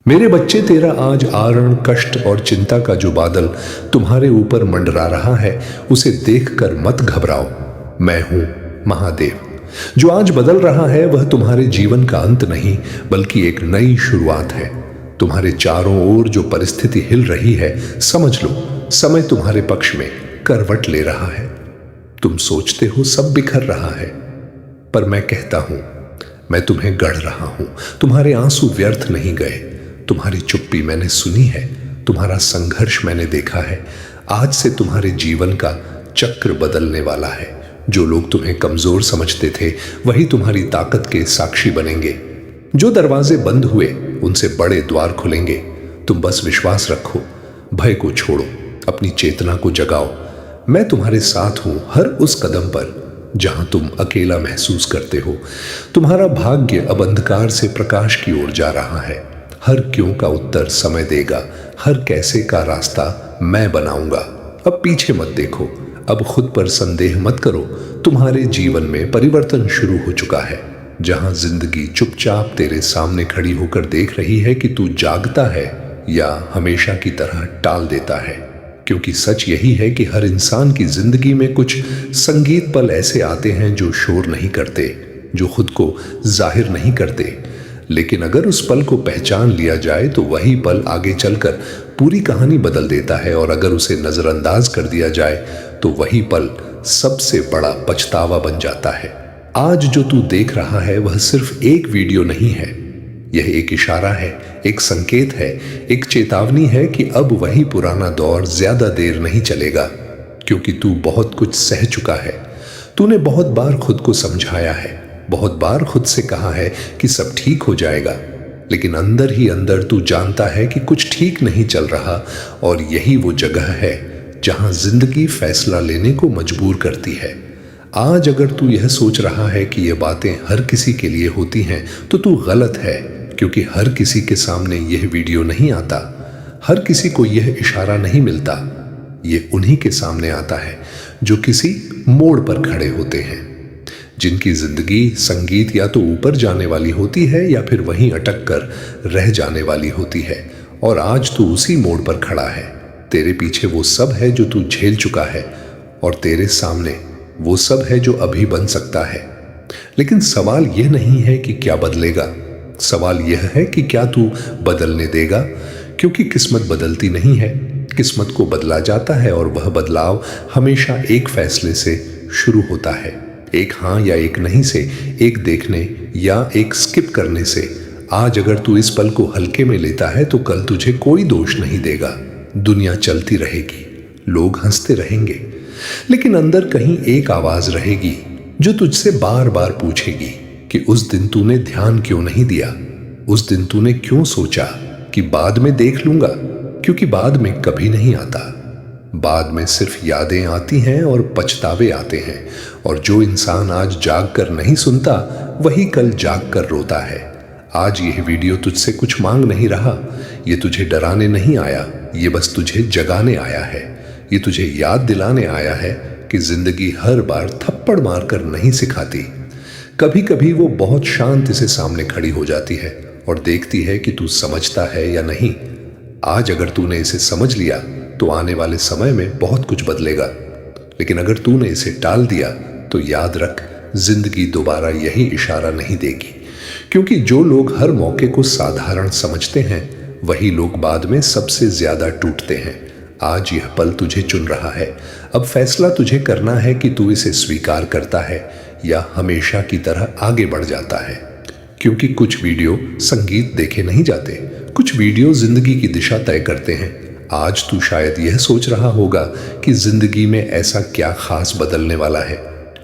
मेरे बच्चे, तेरा आज आरण, कष्ट और चिंता का जो बादल तुम्हारे ऊपर मंडरा रहा है, उसे देखकर मत घबराओ। मैं हूं महादेव। जो आज बदल रहा है वह तुम्हारे जीवन का अंत नहीं, बल्कि एक नई शुरुआत है। तुम्हारे चारों ओर जो परिस्थिति हिल रही है, समझ लो समय तुम्हारे पक्ष में करवट ले रहा है। तुम सोचते हो सब बिखर रहा है, पर मैं कहता हूं मैं तुम्हें गढ़ रहा हूं। तुम्हारे आंसू व्यर्थ नहीं गए, तुम्हारी चुप्पी मैंने सुनी है, तुम्हारा संघर्ष मैंने देखा है। आज से तुम्हारे जीवन का चक्र बदलने वाला है। जो लोग तुम्हें कमजोर समझते थे, वही तुम्हारी ताकत के साक्षी बनेंगे। जो दरवाजे बंद हुए, उनसे बड़े द्वार खुलेंगे। तुम बस विश्वास रखो, भय को छोड़ो, अपनी चेतना को जगाओ। मैं तुम्हारे साथ हूं हर उस कदम पर जहां तुम अकेला महसूस करते हो। तुम्हारा भाग्य अब अंधकार से प्रकाश की ओर जा रहा है। हर क्यों का उत्तर समय देगा, हर कैसे का रास्ता मैं बनाऊंगा। अब पीछे मत देखो, अब खुद पर संदेह मत करो। तुम्हारे जीवन में परिवर्तन शुरू हो चुका है। जहां जिंदगी चुपचाप तेरे सामने खड़ी होकर देख रही है कि तू जागता है या हमेशा की तरह टाल देता है। क्योंकि सच यही है कि हर इंसान की जिंदगी में कुछ संगीत पल ऐसे आते हैं जो शोर नहीं करते, जो खुद को जाहिर नहीं करते। लेकिन अगर उस पल को पहचान लिया जाए तो वही पल आगे चलकर पूरी कहानी बदल देता है, और अगर उसे नजरअंदाज कर दिया जाए तो वही पल सबसे बड़ा पछतावा बन जाता है। आज जो तू देख रहा है वह सिर्फ एक वीडियो नहीं है, यह एक इशारा है, एक संकेत है, एक चेतावनी है कि अब वही पुराना दौर ज्यादा देर नहीं चलेगा। क्योंकि तू बहुत कुछ सह चुका है। तूने बहुत बार खुद को समझाया है, बहुत बार खुद से कहा है कि सब ठीक हो जाएगा, लेकिन अंदर ही अंदर तू जानता है कि कुछ ठीक नहीं चल रहा। और यही वो जगह है जहां जिंदगी फैसला लेने को मजबूर करती है। आज अगर तू यह सोच रहा है कि ये बातें हर किसी के लिए होती हैं, तो तू गलत है। क्योंकि हर किसी के सामने यह वीडियो नहीं आता, हर किसी को यह इशारा नहीं मिलता। ये उन्हीं के सामने आता है जो किसी मोड़ पर खड़े होते हैं, जिनकी जिंदगी संगीत या तो ऊपर जाने वाली होती है या फिर वहीं अटक कर रह जाने वाली होती है। और आज तू उसी मोड़ पर खड़ा है। तेरे पीछे वो सब है जो तू झेल चुका है, और तेरे सामने वो सब है जो अभी बन सकता है। लेकिन सवाल यह नहीं है कि क्या बदलेगा, सवाल यह है कि क्या तू बदलने देगा। क्योंकि किस्मत बदलती नहीं है, किस्मत को बदला जाता है, और वह बदलाव हमेशा एक फैसले से शुरू होता है। एक हाँ या एक नहीं से, एक देखने या एक स्किप करने से। आज अगर तू इस पल को हल्के में लेता है तो कल तुझे कोई दोष नहीं देगा। दुनिया चलती रहेगी, लोग हंसते रहेंगे, लेकिन अंदर कहीं एक आवाज रहेगी जो तुझसे बार बार पूछेगी कि उस दिन तूने ध्यान क्यों नहीं दिया, उस दिन तूने क्यों सोचा कि बाद में देख लूंगा। क्योंकि बाद में कभी नहीं आता, बाद में सिर्फ यादें आती हैं और पछतावे आते हैं। और जो इंसान आज जाग कर नहीं सुनता, वही कल जाग कर रोता है। आज यह वीडियो तुझसे कुछ मांग नहीं रहा, ये तुझे डराने नहीं आया, ये बस तुझे जगाने आया है। ये तुझे याद दिलाने आया है कि जिंदगी हर बार थप्पड़ मारकर नहीं सिखाती। कभी कभी वो बहुत शांति से सामने खड़ी हो जाती है और देखती है कि तू समझता है या नहीं। आज अगर तूने इसे समझ लिया तो आने वाले समय में बहुत कुछ बदलेगा। लेकिन अगर तूने इसे टाल दिया तो याद रख, जिंदगी दोबारा यही इशारा नहीं देगी। क्योंकि जो लोग हर मौके को साधारण समझते हैं, वही लोग बाद में सबसे ज्यादा टूटते हैं। आज यह पल तुझे चुन रहा है। अब फैसला तुझे करना है कि तू इसे स्वीकार करता है या हमेशा की तरह आगे बढ़ जाता है। क्योंकि कुछ वीडियो संगीत देखे नहीं जाते, कुछ वीडियो जिंदगी की दिशा तय करते हैं। आज तू शायद यह सोच रहा होगा कि जिंदगी में ऐसा क्या खास बदलने वाला है,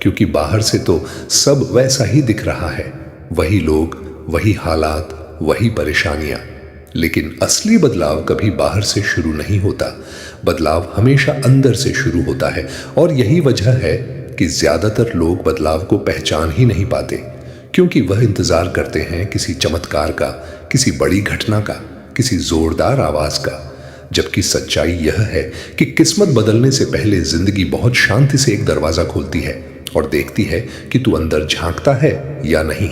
क्योंकि बाहर से तो सब वैसा ही दिख रहा है, वही लोग, वही हालात, वही परेशानियां। लेकिन असली बदलाव कभी बाहर से शुरू नहीं होता, बदलाव हमेशा अंदर से शुरू होता है। और यही वजह है कि ज्यादातर लोग बदलाव को पहचान ही नहीं पाते, क्योंकि वह इंतजार करते हैं किसी चमत्कार का, किसी बड़ी घटना का, किसी जोरदार आवाज का। जबकि सच्चाई यह है कि किस्मत बदलने से पहले जिंदगी बहुत शांति से एक दरवाजा खोलती है और देखती है कि तू अंदर झांकता है या नहीं।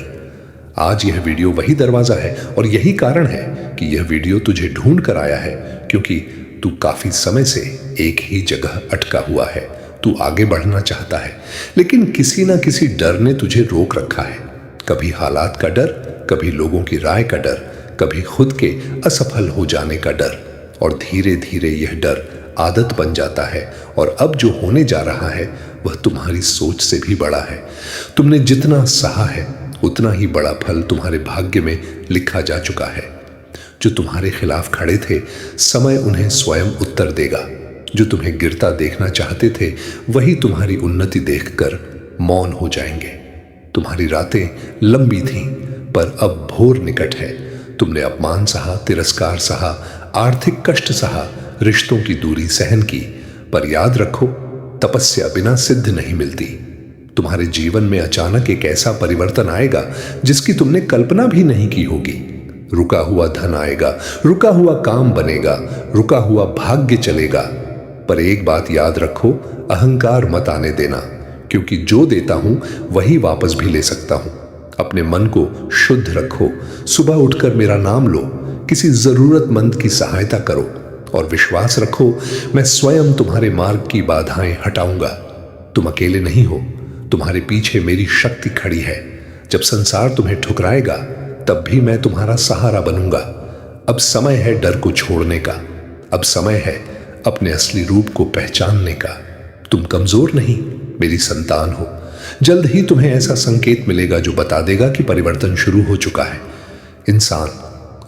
आज यह वीडियो वही दरवाजा है, और यही कारण है कि कि यह वीडियो तुझे ढूंढ कर आया है, क्योंकि तू काफी समय से एक ही जगह अटका हुआ है। तू आगे बढ़ना चाहता है, लेकिन किसी ना किसी डर ने तुझे रोक रखा है। कभी हालात का डर, कभी लोगों की राय का डर, कभी खुद के असफल हो जाने का डर। और धीरे धीरे यह डर आदत बन जाता है, और अब जो होने जा रहा है वह तुम्हारी सोच से भी बड़ा है। तुमने जितना सहा है उतना ही बड़ा फल तुम्हारे भाग्य में लिखा जा चुका है। जो तुम्हारे खिलाफ खड़े थे, समय उन्हें स्वयं उत्तर देगा। जो तुम्हें गिरता देखना चाहते थे, वही तुम्हारी उन्नति देखकर मौन हो जाएंगे। तुम्हारी रातें लंबी थीं, पर अब भोर निकट है। तुमने अपमान सहा, तिरस्कार सहा, आर्थिक कष्ट सहा, रिश्तों की दूरी सहन की, पर याद रखो, तपस्या बिना सिद्ध नहीं मिलती। तुम्हारे जीवन में अचानक एक ऐसा परिवर्तन आएगा जिसकी तुमने कल्पना भी नहीं की होगी। रुका हुआ धन आएगा, रुका हुआ काम बनेगा, रुका हुआ भाग्य चलेगा। पर एक बात याद रखो, अहंकार मत आने देना, क्योंकि जो देता हूं वही वापस भी ले सकता हूं। अपने मन को शुद्ध रखो, सुबह उठकर मेरा नाम लो, किसी जरूरतमंद की सहायता करो, और विश्वास रखो, मैं स्वयं तुम्हारे मार्ग की बाधाएं हटाऊंगा। तुम अकेले नहीं हो, तुम्हारे पीछे मेरी शक्ति खड़ी है। जब संसार तुम्हें ठुकराएगा, तब भी मैं तुम्हारा सहारा बनूंगा। अब समय है डर को छोड़ने का। अब समय है अपने असली रूप को पहचानने का। तुम कमजोर नहीं, मेरी संतान हो। जल्द ही तुम्हें ऐसा संकेत मिलेगा जो बता देगा कि परिवर्तन शुरू हो चुका है। इंसान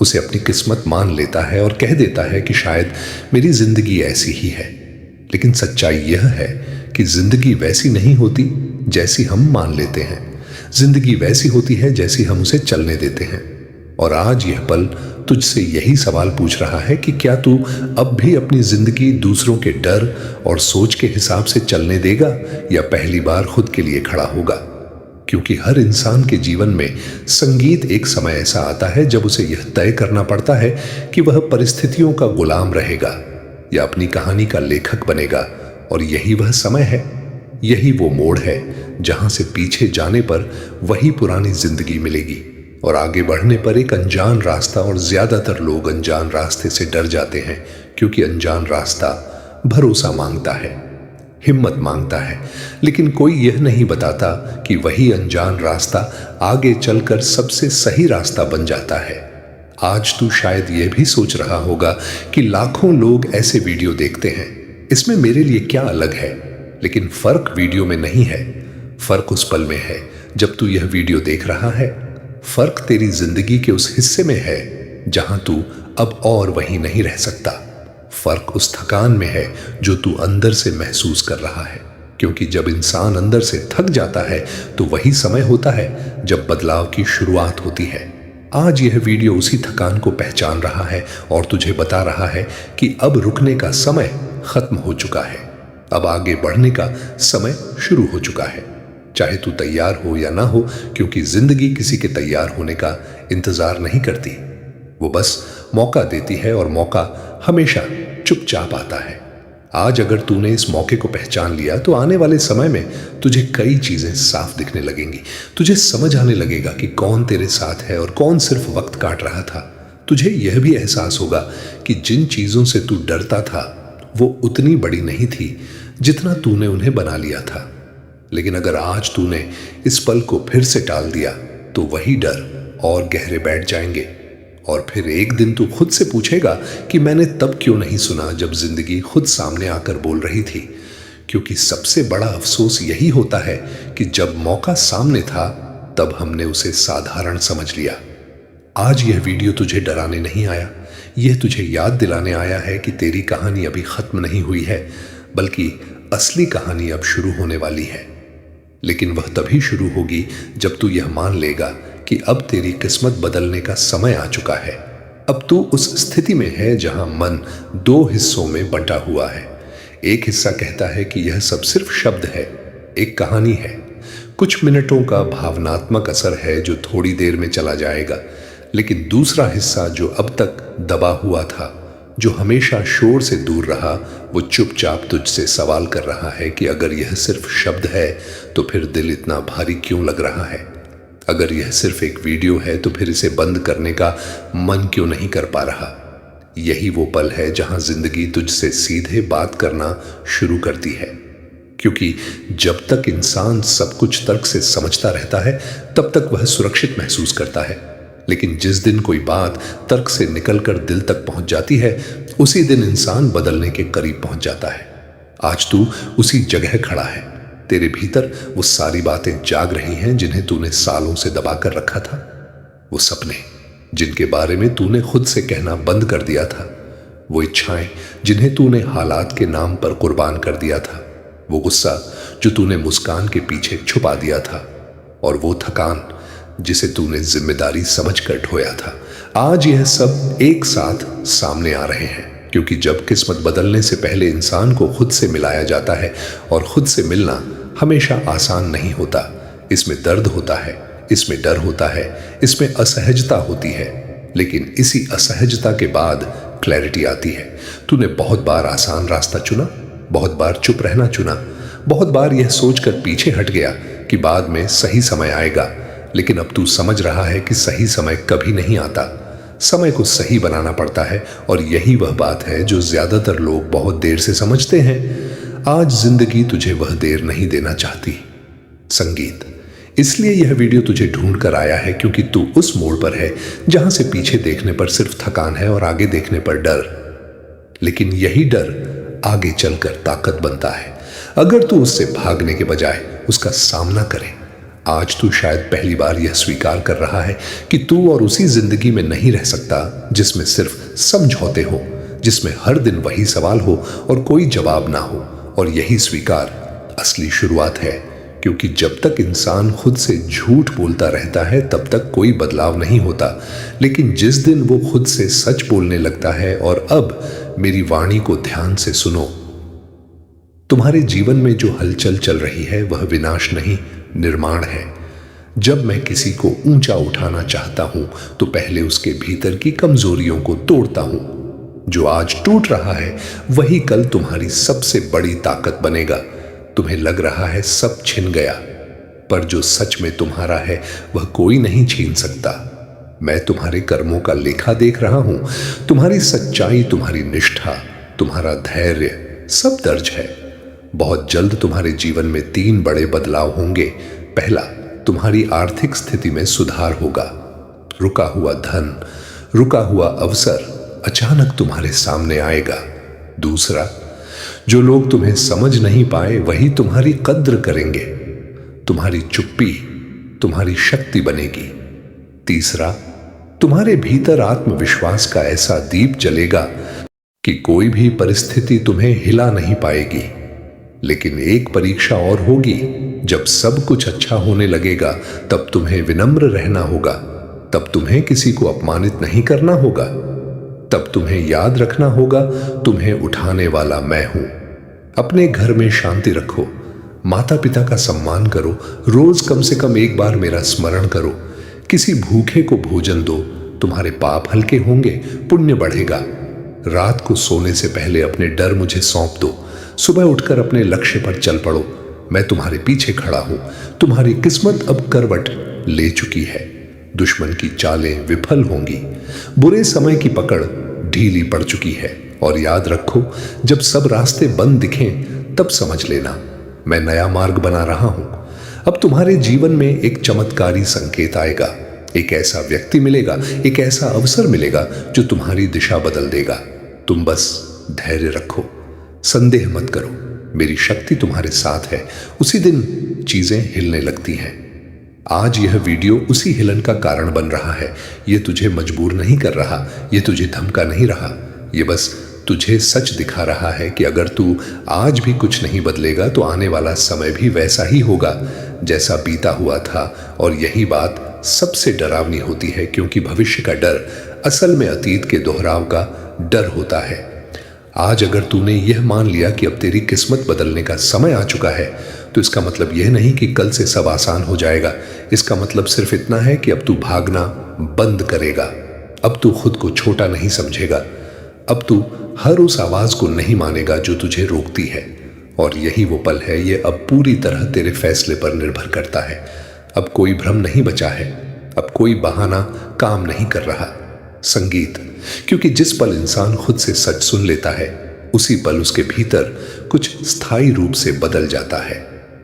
उसे अपनी किस्मत मान लेता है और कह देता है कि शायद मेरी जिंदगी ऐसी ही है। लेकिन सच्चाई यह है कि जिंदगी वैसी नहीं होती जैसी हम मान लेते हैं। जिंदगी वैसी होती है जैसी हम उसे चलने देते हैं। और आज यह पल तुझसे यही सवाल पूछ रहा है कि क्या तू अब भी अपनी जिंदगी दूसरों के डर और सोच के हिसाब से चलने देगा, या पहली बार खुद के लिए खड़ा होगा। क्योंकि हर इंसान के जीवन में संगीत एक समय ऐसा आता है जब उसे यह तय करना पड़ता है कि वह परिस्थितियों का गुलाम रहेगा या अपनी कहानी का लेखक बनेगा। और यही वह समय है, यही वो मोड़ है जहां से पीछे जाने पर वही पुरानी जिंदगी मिलेगी, और आगे बढ़ने पर एक अनजान रास्ता। और ज्यादातर लोग अनजान रास्ते से डर जाते हैं, क्योंकि अनजान रास्ता भरोसा मांगता है, हिम्मत मांगता है। लेकिन कोई यह नहीं बताता कि वही अनजान रास्ता आगे चलकर सबसे सही रास्ता बन जाता है। आज तू शायद यह भी सोच रहा होगा कि लाखों लोग ऐसे वीडियो देखते हैं, इसमें मेरे लिए क्या अलग है। लेकिन फर्क वीडियो में नहीं है, फर्क उस पल में है जब तू यह वीडियो देख रहा है। फर्क तेरी जिंदगी के उस हिस्से में है जहां तू अब और वहीं नहीं रह सकता। फर्क उस थकान में है जो तू अंदर से महसूस कर रहा है, क्योंकि जब इंसान अंदर से थक जाता है तो वही समय होता है जब बदलाव की शुरुआत होती है। आज यह वीडियो उसी थकान को पहचान रहा है और तुझे बता रहा है कि अब रुकने का समय खत्म हो चुका है, अब आगे बढ़ने का समय शुरू हो चुका है। चाहे तू तैयार हो या ना हो, क्योंकि जिंदगी किसी के तैयार होने का इंतजार नहीं करती, वो बस मौका देती है, और मौका हमेशा चुपचाप आता है। आज अगर तूने इस मौके को पहचान लिया तो आने वाले समय में तुझे कई चीजें साफ दिखने लगेंगी। तुझे समझ आने लगेगा कि कौन तेरे साथ है और कौन सिर्फ वक्त काट रहा था। तुझे यह भी एहसास होगा कि जिन चीजों से तू डरता था वो उतनी बड़ी नहीं थी जितना तूने उन्हें बना लिया था। लेकिन अगर आज तूने इस पल को फिर से टाल दिया तो वही डर और गहरे बैठ जाएंगे, और फिर एक दिन तू खुद से पूछेगा कि मैंने तब क्यों नहीं सुना जब जिंदगी खुद सामने आकर बोल रही थी। क्योंकि सबसे बड़ा अफसोस यही होता है कि जब मौका सामने था तब हमने उसे साधारण समझ लिया। आज यह वीडियो तुझे डराने नहीं आया, यह तुझे याद दिलाने आया है कि तेरी कहानी अभी खत्म नहीं हुई है, बल्कि असली कहानी अब शुरू होने वाली है। लेकिन वह तभी शुरू होगी जब तू यह मान लेगा कि अब तेरी किस्मत बदलने का समय आ चुका है। अब तू उस स्थिति में है जहां मन दो हिस्सों में बंटा हुआ है। एक हिस्सा कहता है कि यह सब सिर्फ शब्द है, एक कहानी है, कुछ मिनटों का भावनात्मक असर है जो थोड़ी देर में चला जाएगा। लेकिन दूसरा हिस्सा जो अब तक दबा हुआ था, जो हमेशा शोर से दूर रहा, वो चुपचाप तुझसे सवाल कर रहा है कि अगर यह सिर्फ शब्द है तो फिर दिल इतना भारी क्यों लग रहा है। अगर यह सिर्फ एक वीडियो है तो फिर इसे बंद करने का मन क्यों नहीं कर पा रहा? यही वो पल है जहां जिंदगी तुझसे सीधे बात करना शुरू करती है, क्योंकि जब तक इंसान सब कुछ तर्क से समझता रहता है तब तक वह सुरक्षित महसूस करता है, लेकिन जिस दिन कोई बात तर्क से निकलकर दिल तक पहुंच जाती है उसी दिन इंसान बदलने के करीब पहुंच जाता है। आज तू उसी जगह खड़ा है। तेरे भीतर वो सारी बातें जाग रही हैं जिन्हें तूने सालों से दबा कर रखा था। वो सपने जिनके बारे में तूने खुद से कहना बंद कर दिया था। वो इच्छाएं जिन्हें तूने हालात के नाम पर कुर्बान कर दिया था। वो गुस्सा जो तूने मुस्कान के पीछे छुपा दिया था। और वो थकान जिसे तूने जिम्मेदारी समझकर ढोया था। आज यह सब एक साथ सामने आ रहे हैं, क्योंकि जब किस्मत बदलने से पहले इंसान को खुद से मिलाया जाता है, और खुद से मिलना हमेशा आसान नहीं होता। इसमें दर्द होता है, इसमें डर होता है, इसमें असहजता होती है, लेकिन इसी असहजता के बाद क्लैरिटी आती है। तूने बहुत बार आसान रास्ता चुना, बहुत बार चुप रहना चुना, बहुत बार यह सोचकर पीछे हट गया कि बाद में सही समय आएगा, लेकिन अब तू समझ रहा है कि सही समय कभी नहीं आता। समय को सही बनाना पड़ता है, और यही वह बात है जो ज्यादातर लोग बहुत देर से समझते हैं। आज जिंदगी तुझे वह देर नहीं देना चाहती। संगीत, इसलिए यह वीडियो तुझे ढूंढ कर आया है क्योंकि तू उस मोड़ पर है जहां से पीछे देखने पर सिर्फ थकान है और आगे देखने पर डर। लेकिन यही डर आगे चलकर ताकत बनता है, अगर तू उससे भागने के बजाय उसका सामना करे। आज तू शायद पहली बार यह स्वीकार कर रहा है कि तू और उसी जिंदगी में नहीं रह सकता जिसमें सिर्फ समझौते हो, जिसमें हर दिन वही सवाल हो और कोई जवाब ना हो। और यही स्वीकार असली शुरुआत है, क्योंकि जब तक इंसान खुद से झूठ बोलता रहता है तब तक कोई बदलाव नहीं होता। लेकिन जिस दिन वो खुद से सच बोलने लगता है, और अब मेरी वाणी को ध्यान से सुनो, तुम्हारे जीवन में जो हलचल चल रही है वह विनाश नहीं, निर्माण है। जब मैं किसी को ऊंचा उठाना चाहता हूं तो पहले उसके भीतर की कमजोरियों को तोड़ता हूं। जो आज टूट रहा है वही कल तुम्हारी सबसे बड़ी ताकत बनेगा। तुम्हें लग रहा है सब छिन गया, पर जो सच में तुम्हारा है वह कोई नहीं छीन सकता। मैं तुम्हारे कर्मों का लेखा देख रहा हूं। तुम्हारी सच्चाई, तुम्हारी निष्ठा, तुम्हारा धैर्य सब दर्ज है। बहुत जल्द तुम्हारे जीवन में 3 बड़े बदलाव होंगे। पहला, तुम्हारी आर्थिक स्थिति में सुधार होगा। रुका हुआ धन, रुका हुआ अवसर अचानक तुम्हारे सामने आएगा। दूसरा, जो लोग तुम्हें समझ नहीं पाए वही तुम्हारी कद्र करेंगे। तुम्हारी चुप्पी तुम्हारी शक्ति बनेगी। तीसरा, तुम्हारे भीतर आत्मविश्वास का ऐसा दीप जलेगा कि कोई भी परिस्थिति तुम्हें हिला नहीं पाएगी। लेकिन एक परीक्षा और होगी, जब सब कुछ अच्छा होने लगेगा तब तुम्हें विनम्र रहना होगा, तब तुम्हें किसी को अपमानित नहीं करना होगा, तब तुम्हें याद रखना होगा तुम्हें उठाने वाला मैं हूं। अपने घर में शांति रखो, माता पिता का सम्मान करो, रोज कम से कम एक बार मेरा स्मरण करो, किसी भूखे को भोजन दो, तुम्हारे पाप हल्के होंगे, पुण्य बढ़ेगा। रात को सोने से पहले अपने डर मुझे सौंप दो, सुबह उठकर अपने लक्ष्य पर चल पड़ो। मैं तुम्हारे पीछे खड़ा हूं। तुम्हारी किस्मत अब करवट ले चुकी है। दुश्मन की चालें विफल होंगी, बुरे समय की पकड़ ढीली पड़ चुकी है। और याद रखो, जब सब रास्ते बंद दिखें तब समझ लेना मैं नया मार्ग बना रहा हूं। अब तुम्हारे जीवन में एक चमत्कारी संकेत आएगा, एक ऐसा व्यक्ति मिलेगा, एक ऐसा अवसर मिलेगा जो तुम्हारी दिशा बदल देगा। तुम बस धैर्य रखो, संदेह मत करो, मेरी शक्ति तुम्हारे साथ है। उसी दिन चीजें हिलने लगती हैं। आज यह वीडियो उसी हिलन का कारण बन रहा है। यह तुझे मजबूर नहीं कर रहा, यह तुझे धमका नहीं रहा, यह बस तुझे सच दिखा रहा है कि अगर तू आज भी कुछ नहीं बदलेगा तो आने वाला समय भी वैसा ही होगा जैसा बीता हुआ था। और यही बात सबसे डरावनी होती है, क्योंकि भविष्य का डर असल में अतीत के दोहराव का डर होता है। आज अगर तूने यह मान लिया कि अब तेरी किस्मत बदलने का समय आ चुका है, तो इसका मतलब यह नहीं कि कल से सब आसान हो जाएगा। इसका मतलब सिर्फ इतना है कि अब तू भागना बंद करेगा। अब तू खुद को छोटा नहीं समझेगा। अब तू हर उस आवाज को नहीं मानेगा जो तुझे रोकती है। और यही वो पल है, ये अब पूरी तरह तेरे फैसले पर निर्भर करता है। अब कोई भ्रम नहीं बचा है, अब कोई बहाना काम नहीं कर रहा। संगीत, क्योंकि जिस पल इंसान खुद से सच सुन लेता है उसी पल उसके भीतर कुछ स्थायी रूप से बदल जाता है।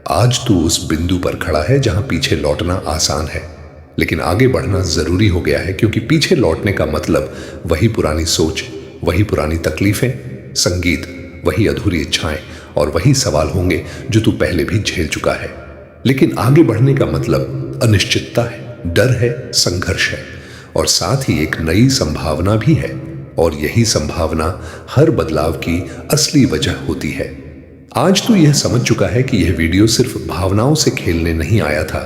आज तू उस बिंदु पर खड़ा है जहां पीछे लौटना आसान है, लेकिन आगे बढ़ना जरूरी हो गया है, क्योंकि पीछे लौटने का मतलब वही पुरानी सोच, वही पुरानी तकलीफें, संगीत, वही अधूरी इच्छाएं और वही सवाल होंगे जो तू पहले भी झेल चुका है। लेकिन आगे बढ़ने का मतलब अनिश्चितता है, डर है, संघर्ष है और साथ ही एक नई संभावना भी है। और यही संभावना हर बदलाव की असली वजह होती है। आज तू यह समझ चुका है कि यह वीडियो सिर्फ भावनाओं से खेलने नहीं आया था,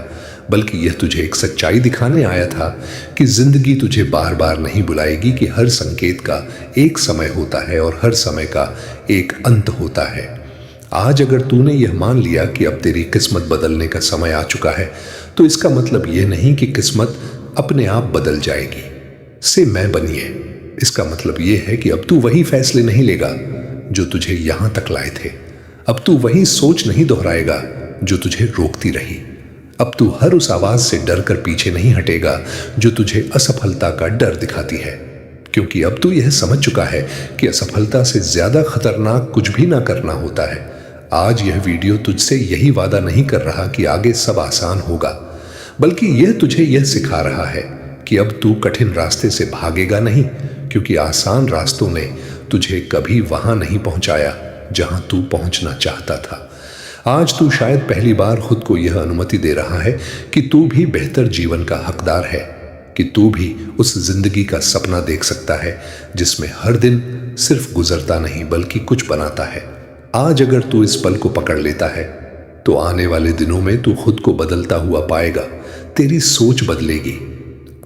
बल्कि यह तुझे एक सच्चाई दिखाने आया था कि जिंदगी तुझे बार बार नहीं बुलाएगी, कि हर संकेत का एक समय होता है और हर समय का एक अंत होता है। आज अगर तूने यह मान लिया कि अब तेरी किस्मत बदलने का समय आ चुका है, तो इसका मतलब यह नहीं कि किस्मत अपने आप बदल जाएगी। से मैं बनिए, इसका मतलब यह है कि अब तू वही फैसले नहीं लेगा जो तुझे यहां तक लाए थे। अब तू वही सोच नहीं दोहराएगा जो तुझे रोकती रही। अब तू हर उस आवाज से डर कर पीछे नहीं हटेगा जो तुझे असफलता का डर दिखाती है, क्योंकि अब तू यह समझ चुका है कि असफलता से ज्यादा खतरनाक कुछ भी ना करना होता है। आज यह वीडियो तुझसे यही वादा नहीं कर रहा कि आगे सब आसान होगा, बल्कि यह तुझे यह सिखा रहा है कि अब तू कठिन रास्ते से भागेगा नहीं, क्योंकि आसान रास्तों ने तुझे कभी वहां नहीं पहुंचाया जहां तू पहुंचना चाहता था। आज तू शायद पहली बार खुद को यह अनुमति दे रहा है कि तू भी बेहतर जीवन का हकदार है, कि तू भी उस जिंदगी का सपना देख सकता है जिसमें हर दिन सिर्फ गुजरता नहीं बल्कि कुछ बनाता है। आज अगर तू इस पल को पकड़ लेता है तो आने वाले दिनों में तू खुद को बदलता हुआ पाएगा। तेरी सोच बदलेगी,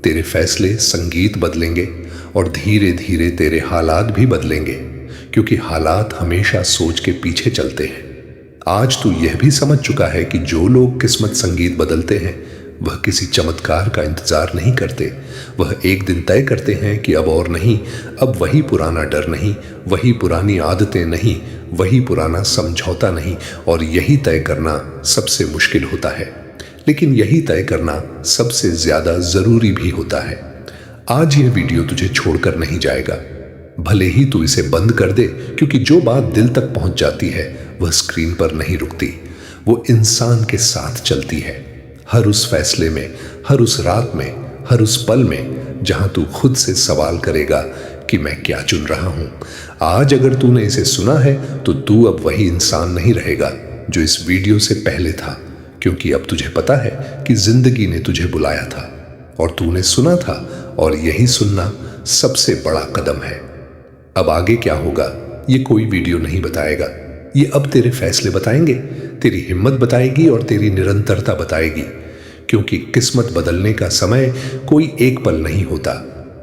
तेरे फैसले संगीत बदलेंगे और धीरे धीरे तेरे हालात भी बदलेंगे, क्योंकि हालात हमेशा सोच के पीछे चलते हैं। आज तू यह भी समझ चुका है कि जो लोग किस्मत संगीत बदलते हैं वह किसी चमत्कार का इंतजार नहीं करते। वह एक दिन तय करते हैं कि अब और नहीं, अब वही पुराना डर नहीं, वही पुरानी आदतें नहीं, वही पुराना समझौता नहीं। और यही तय करना सबसे मुश्किल होता है, लेकिन यही तय करना सबसे ज्यादा जरूरी भी होता है। आज यह वीडियो तुझे छोड़कर नहीं जाएगा, भले ही तू इसे बंद कर दे, क्योंकि जो बात दिल तक पहुंच जाती है वह स्क्रीन पर नहीं रुकती, वो इंसान के साथ चलती है। हर उस फैसले में, हर उस रात में, हर उस पल में जहां तू खुद से सवाल करेगा कि मैं क्या चुन रहा हूं। आज अगर तूने इसे सुना है तो तू अब वही इंसान नहीं रहेगा जो इस वीडियो से पहले था, क्योंकि अब तुझे पता है कि जिंदगी ने तुझे बुलाया था और तूने सुना था, और यही सुनना सबसे बड़ा कदम है। अब आगे क्या होगा ये कोई वीडियो नहीं बताएगा, ये अब तेरे फैसले बताएंगे, तेरी हिम्मत बताएगी और तेरी निरंतरता बताएगी। क्योंकि किस्मत बदलने का समय कोई एक पल नहीं होता,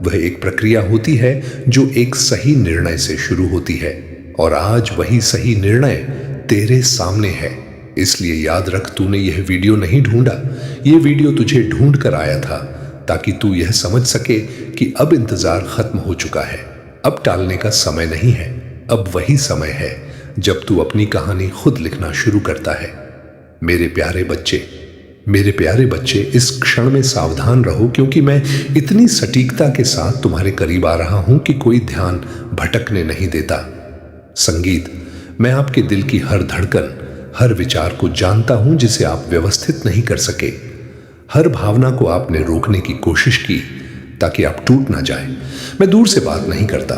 वह एक प्रक्रिया होती है जो एक सही निर्णय से शुरू होती है। और आज वही सही निर्णय तेरे सामने है। इसलिए याद रख, तूने यह वीडियो नहीं ढूंढा, यह वीडियो तुझे ढूंढ कर आया था, ताकि तू यह समझ सके कि अब इंतजार खत्म हो चुका है, अब टालने का समय नहीं है। अब वही समय है जब तू अपनी कहानी खुद लिखना शुरू करता है। मेरे प्यारे बच्चे, इस क्षण में सावधान रहो, क्योंकि मैं इतनी सटीकता के साथ तुम्हारे करीब आ रहा हूं कि कोई ध्यान भटकने नहीं देता। संगीत, मैं आपके दिल की हर धड़कन, हर विचार को जानता हूं जिसे आप व्यवस्थित नहीं कर सके। हर भावना को आपने रोकने की कोशिश की ताकि आप टूट ना जाए। मैं दूर से बात नहीं करता,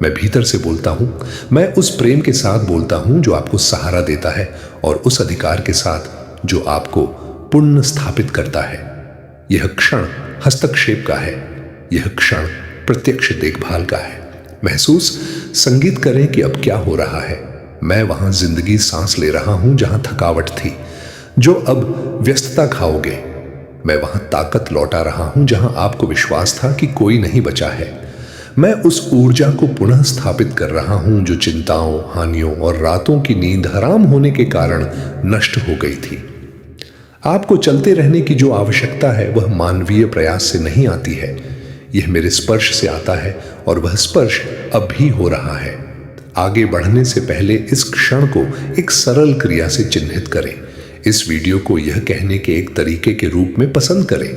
मैं भीतर से बोलता हूं। मैं उस प्रेम के साथ बोलता हूं जो आपको सहारा देता है, और उस अधिकार के साथ जो आपको पुण्य स्थापित करता है। यह क्षण हस्तक्षेप का है, यह क्षण प्रत्यक्ष देखभाल का है। महसूस संगीत करें कि अब क्या हो रहा है। मैं वहां जिंदगी सांस ले रहा हूं जहां थकावट थी, जो अब व्यस्तता खाओगे। मैं वहां ताकत लौटा रहा हूं जहां आपको विश्वास था कि कोई नहीं बचा है। मैं उस ऊर्जा को पुनः स्थापित कर रहा हूं जो चिंताओं, हानियों और रातों की नींद हराम होने के कारण नष्ट हो गई थी। आपको चलते रहने की जो आवश्यकता है वह मानवीय प्रयास से नहीं आती है, यह मेरे स्पर्श से आता है, और वह स्पर्श अब भी हो रहा है। आगे बढ़ने से पहले इस क्षण को एक सरल क्रिया से चिन्हित करें। इस वीडियो को यह कहने के एक तरीके के रूप में पसंद करें।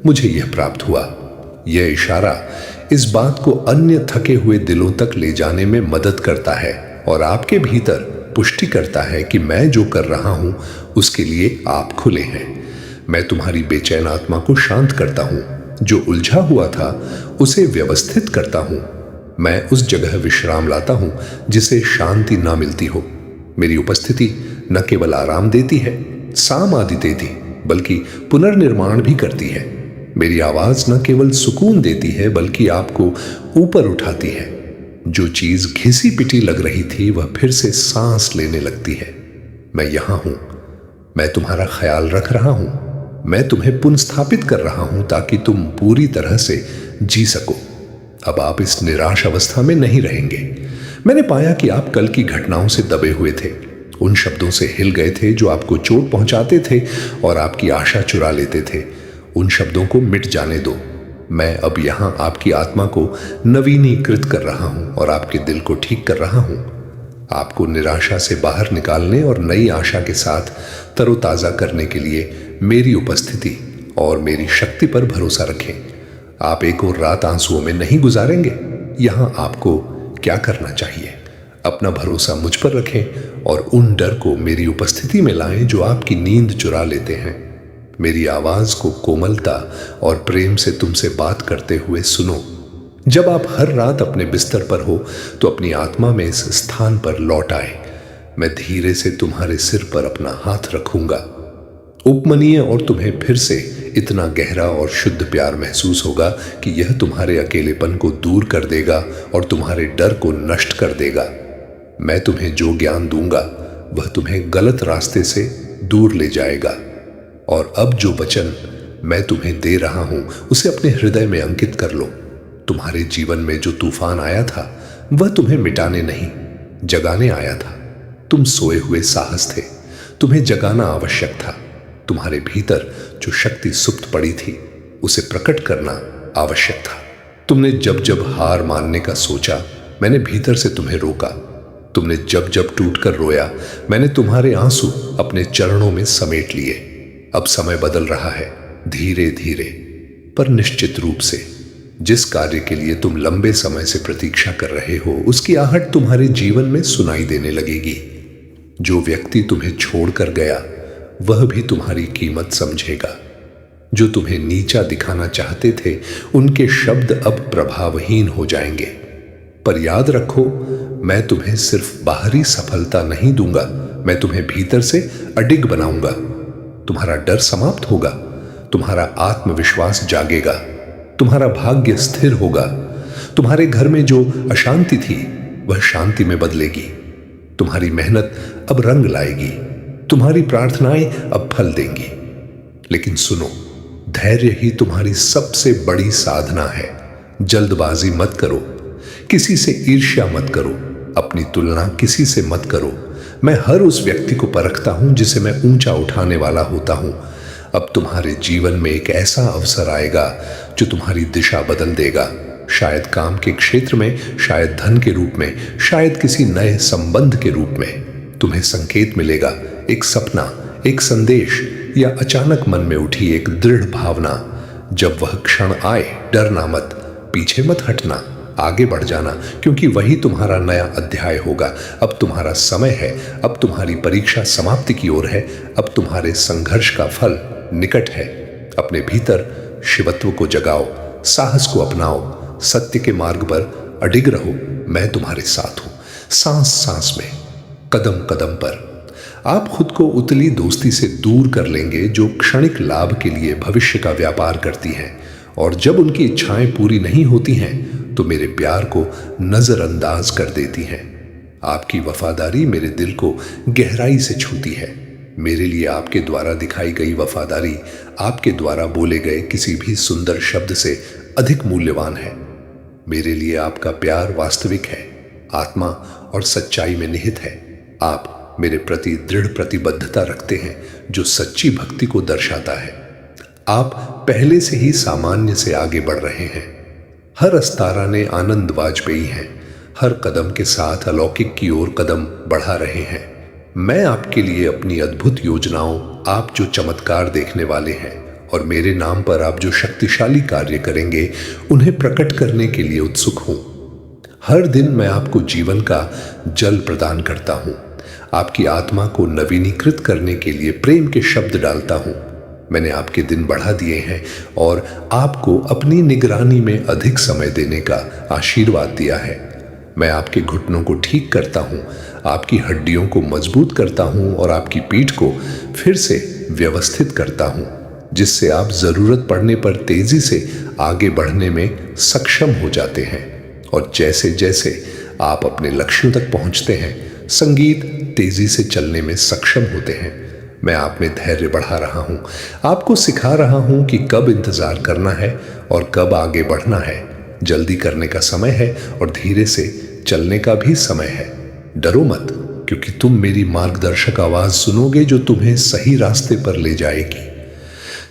मुझे यह प्राप्त हुआ। यह इशारा इस बात को अन्य थके हुए दिलों तक ले जाने में मदद करता है और आपके भीतर पुष्टि करता है कि मैं जो कर रहा हूं उसके लिए आप खुले हैं। मैं तुम्हारी बेचैन आत्मा को शांत करता हूं, जो उलझा हुआ था उसे व्यवस्थित करता हूं। मैं उस जगह विश्राम लाता हूं जिसे शांति ना मिलती हो। मेरी उपस्थिति न केवल आराम देती है, साम आदि देती, बल्कि पुनर्निर्माण भी करती है। मेरी आवाज न केवल सुकून देती है बल्कि आपको ऊपर उठाती है। जो चीज घिसी पिटी लग रही थी वह फिर से सांस लेने लगती है। मैं यहां हूं, मैं तुम्हारा ख्याल रख रहा हूं, मैं तुम्हें पुनर्स्थापित कर रहा हूं ताकि तुम पूरी तरह से जी सको। अब आप इस निराश अवस्था में नहीं रहेंगे। मैंने पाया कि आप कल की घटनाओं से दबे हुए थे, उन शब्दों से हिल गए थे जो आपको चोट पहुंचाते थे और आपकी आशा चुरा लेते थे। उन शब्दों को मिट जाने दो। मैं अब यहां आपकी आत्मा को नवीनीकृत कर रहा हूं और आपके दिल को ठीक कर रहा हूं। आपको निराशा से बाहर निकालने और नई आशा के साथ तरोताजा करने के लिए मेरी उपस्थिति और मेरी शक्ति पर भरोसा रखें। आप एक और रात आंसुओं में नहीं गुजारेंगे। यहां आपको क्या करना चाहिए? अपना भरोसा मुझ पर रखें और उन डर को मेरी उपस्थिति में लाएं जो आपकी नींद चुरा लेते हैं। मेरी आवाज को कोमलता और प्रेम से तुमसे बात करते हुए सुनो। जब आप हर रात अपने बिस्तर पर हो तो अपनी आत्मा में इस स्थान पर लौट आए। मैं धीरे से तुम्हारे सिर पर अपना हाथ रखूंगा। उपमनीय और तुम्हें फिर से इतना गहरा और शुद्ध प्यार महसूस होगा कि यह तुम्हारे अकेलेपन को दूर कर देगा और तुम्हारे डर को नष्ट कर देगा। मैं तुम्हें जो ज्ञान दूंगा वह तुम्हें गलत रास्ते से दूर ले जाएगा। और अब जो वचन मैं तुम्हें दे रहा हूं उसे अपने हृदय में अंकित कर लो। तुम्हारे जीवन में जो तूफान आया था वह तुम्हें मिटाने नहीं, जगाने आया था। तुम सोए हुए साहस थे, तुम्हें जगाना आवश्यक था। तुम्हारे भीतर जो शक्ति सुप्त पड़ी थी उसे प्रकट करना आवश्यक था। तुमने जब जब हार मानने का सोचा मैंने भीतर से तुम्हें रोका। तुमने जब जब टूटकर रोया मैंने तुम्हारे आंसू अपने चरणों में समेट लिए। अब समय बदल रहा है, धीरे धीरे पर निश्चित रूप से। जिस कार्य के लिए तुम लंबे समय से प्रतीक्षा कर रहे हो उसकी आहट तुम्हारे जीवन में सुनाई देने लगेगी। जो व्यक्ति तुम्हें छोड़कर गया वह भी तुम्हारी कीमत समझेगा। जो तुम्हें नीचा दिखाना चाहते थे उनके शब्द अब प्रभावहीन हो जाएंगे। पर याद रखो, मैं तुम्हें सिर्फ बाहरी सफलता नहीं दूंगा, मैं तुम्हें भीतर से अडिग बनाऊंगा। तुम्हारा डर समाप्त होगा, तुम्हारा आत्मविश्वास जागेगा, तुम्हारा भाग्य स्थिर होगा। तुम्हारे घर में जो अशांति थी वह शांति में बदलेगी। तुम्हारी मेहनत अब रंग लाएगी, तुम्हारी प्रार्थनाएं अब फल देंगी। लेकिन सुनो, धैर्य ही तुम्हारी सबसे बड़ी साधना है। जल्दबाजी मत करो, किसी से ईर्ष्या मत करो, अपनी तुलना किसी से मत करो। मैं हर उस व्यक्ति को परखता हूं जिसे मैं ऊंचा उठाने वाला होता हूं। अब तुम्हारे जीवन में एक ऐसा अवसर आएगा जो तुम्हारी दिशा बदल देगा। शायद काम के क्षेत्र में, शायद धन के रूप में, शायद किसी नए संबंध के रूप में। तुम्हें संकेत मिलेगा, एक सपना, एक संदेश या अचानक मन में उठी एक दृढ़ भावना। जब वह क्षण आए डरना मत, पीछे मत हटना, आगे बढ़ जाना, क्योंकि वही तुम्हारा नया अध्याय होगा। अब तुम्हारा समय है, अब तुम्हारी परीक्षा समाप्ति की ओर है, अब तुम्हारे संघर्ष का फल निकट है। अपने भीतर शिवत्व को जगाओ, साहस को अपनाओ, सत्य के मार्ग पर अडिग रहो। मैं तुम्हारे साथ हूं, सांस सांस में, कदम कदम पर। आप खुद को उतली दोस्ती से दूर कर लेंगे जो क्षणिक लाभ के लिए भविष्य का व्यापार करती हैं, और जब उनकी इच्छाएं पूरी नहीं होती हैं तो मेरे प्यार को नजरअंदाज कर देती हैं। आपकी वफादारी मेरे दिल को गहराई से छूती है। मेरे लिए आपके द्वारा दिखाई गई वफादारी आपके द्वारा बोले गए किसी भी सुंदर शब्द से अधिक मूल्यवान है। मेरे लिए आपका प्यार वास्तविक है, आत्मा और सच्चाई में निहित है। आप मेरे प्रति दृढ़ प्रतिबद्धता रखते हैं जो सच्ची भक्ति को दर्शाता है। आप पहले से ही सामान्य से आगे बढ़ रहे हैं। हर अस्तारा ने आनंद वाजपेयी हैं, हर कदम के साथ अलौकिक की ओर कदम बढ़ा रहे हैं। मैं आपके लिए अपनी अद्भुत योजनाओं, आप जो चमत्कार देखने वाले हैं और मेरे नाम पर आप जो शक्तिशाली कार्य करेंगे, उन्हें प्रकट करने के लिए उत्सुक हूं। हर दिन मैं आपको जीवन का जल प्रदान करता हूं, आपकी आत्मा को नवीनीकृत करने के लिए प्रेम के शब्द डालता हूं। मैंने आपके दिन बढ़ा दिए हैं और आपको अपनी निगरानी में अधिक समय देने का आशीर्वाद दिया है। मैं आपके घुटनों को ठीक करता हूं, आपकी हड्डियों को मजबूत करता हूं और आपकी पीठ को फिर से व्यवस्थित करता हूं, जिससे आप जरूरत पड़ने पर तेजी से आगे बढ़ने में सक्षम हो जाते हैं। और जैसे जैसे आप अपने लक्ष्यों तक पहुंचते हैं, संगीत तेजी से चलने में सक्षम होते हैं। मैं आप में धैर्य बढ़ा रहा हूं, आपको सिखा रहा हूं कि कब इंतजार करना है और कब आगे बढ़ना है। जल्दी करने का समय है और धीरे से चलने का भी समय है। डरो मत, क्योंकि तुम मेरी मार्गदर्शक आवाज सुनोगे जो तुम्हें सही रास्ते पर ले जाएगी।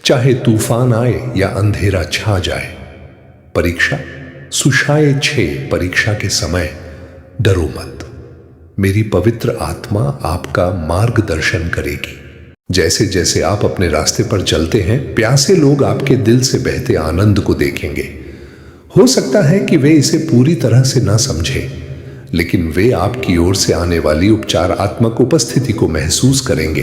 चाहे तूफान आए या अंधेरा छा जाए। परीक्षा सुशाय 6 परीक्षा के समय डरो मत। मेरी पवित्र आत्मा आपका मार्गदर्शन करेगी। जैसे जैसे आप अपने रास्ते पर चलते हैं, प्यासे लोग आपके दिल से बहते आनंद को देखेंगे। हो सकता है कि वे इसे पूरी तरह से ना समझें, लेकिन वे आपकी ओर से आने वाली उपचारात्मक उपस्थिति को महसूस करेंगे।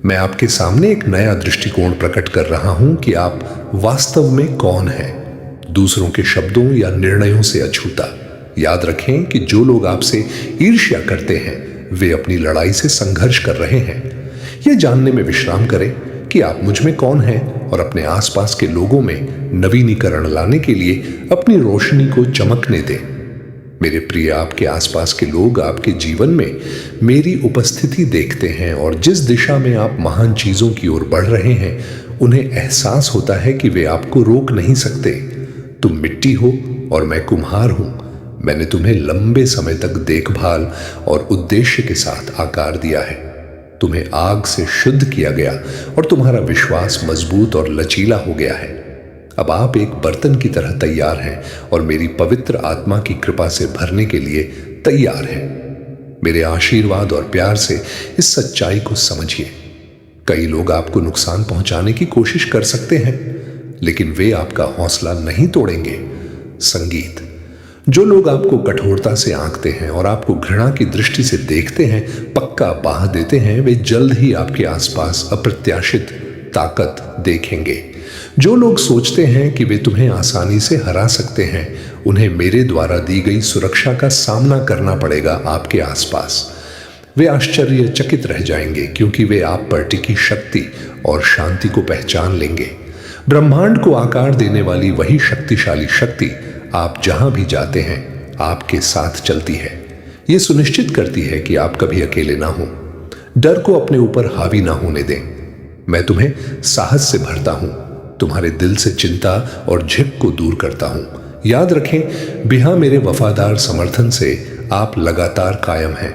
मैं आपके सामने एक नया दृष्टिकोण प्रकट कर रहा हूं कि आप वास्तव में कौन हैं, दूसरों के शब्दों या निर्णयों से अछूता। याद रखें कि जो लोग आपसे ईर्ष्या करते हैं, वे अपनी लड़ाई से संघर्ष कर रहे हैं। यह जानने में विश्राम करें कि आप मुझ में कौन हैं और अपने आसपास के लोगों में नवीनीकरण लाने के लिए अपनी रोशनी को चमकने दें। मेरे प्रिय, आपके आसपास के लोग आपके जीवन में मेरी उपस्थिति देखते हैं और जिस दिशा में आप महान चीजों की ओर बढ़ रहे हैं, उन्हें एहसास होता है कि वे आपको रोक नहीं सकते। तुम मिट्टी हो और मैं कुम्हार हूं। मैंने तुम्हें लंबे समय तक देखभाल और उद्देश्य के साथ आकार दिया है। तुम्हें आग से शुद्ध किया गया और तुम्हारा विश्वास मजबूत और लचीला हो गया है। अब आप एक बर्तन की तरह तैयार हैं और मेरी पवित्र आत्मा की कृपा से भरने के लिए तैयार हैं। मेरे आशीर्वाद और प्यार से इस सच्चाई को समझिए। कई लोग आपको नुकसान पहुंचाने की कोशिश कर सकते हैं, लेकिन वे आपका हौसला नहीं तोड़ेंगे। संगीत, जो लोग आपको कठोरता से आंकते हैं और आपको घृणा की दृष्टि से देखते हैं, पक्का बाह देते हैं, वे जल्द ही आपके आसपास अप्रत्याशित ताकत देखेंगे। जो लोग सोचते हैं कि वे तुम्हें आसानी से हरा सकते हैं, उन्हें मेरे द्वारा दी गई सुरक्षा का सामना करना पड़ेगा। आपके आसपास वे आश्चर्यचकित रह जाएंगे, क्योंकि वे आप पर टिकी शक्ति और शांति को पहचान लेंगे। ब्रह्मांड को आकार देने वाली वही शक्तिशाली शक्ति आप जहां भी जाते हैं आपके साथ चलती है। यह सुनिश्चित करती है कि आप कभी अकेले ना हो। डर को अपने ऊपर हावी ना होने दें। मैं तुम्हें साहस से भरता हूं, तुम्हारे दिल से चिंता और झिक को दूर करता हूं। याद रखें, बिना मेरे वफादार समर्थन से आप लगातार कायम हैं।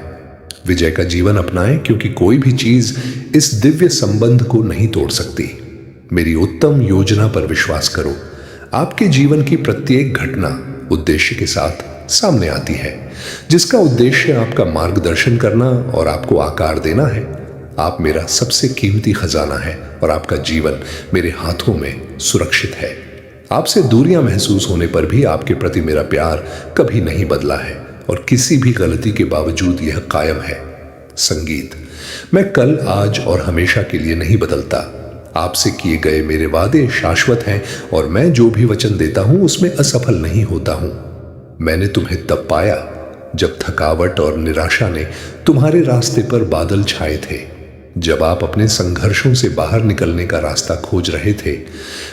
विजय का जीवन अपनाएं, क्योंकि कोई भी चीज इस दिव्य संबंध को नहीं तोड़ सकती। मेरी उत्तम योजना पर विश्वास करो। आपके जीवन की प्रत्येक घटना उद्देश्य के साथ सामने आती है, जिसका उद्देश्य आपका मार्गदर्शन करना और आपको आकार देना है। आप मेरा सबसे कीमती खजाना है और आपका जीवन मेरे हाथों में सुरक्षित है। आपसे दूरियां महसूस होने पर भी आपके प्रति मेरा प्यार कभी नहीं बदला है और किसी भी गलती के बावजूद यह कायम है। संगीत, मैं कल, आज और हमेशा के लिए नहीं बदलता। आपसे किए गए मेरे वादे शाश्वत हैं और मैं जो भी वचन देता हूं उसमें असफल नहीं होता हूं। मैंने तुम्हें तब पाया जब थकावट और निराशा ने तुम्हारे रास्ते पर बादल छाए थे, जब आप अपने संघर्षों से बाहर निकलने का रास्ता खोज रहे थे।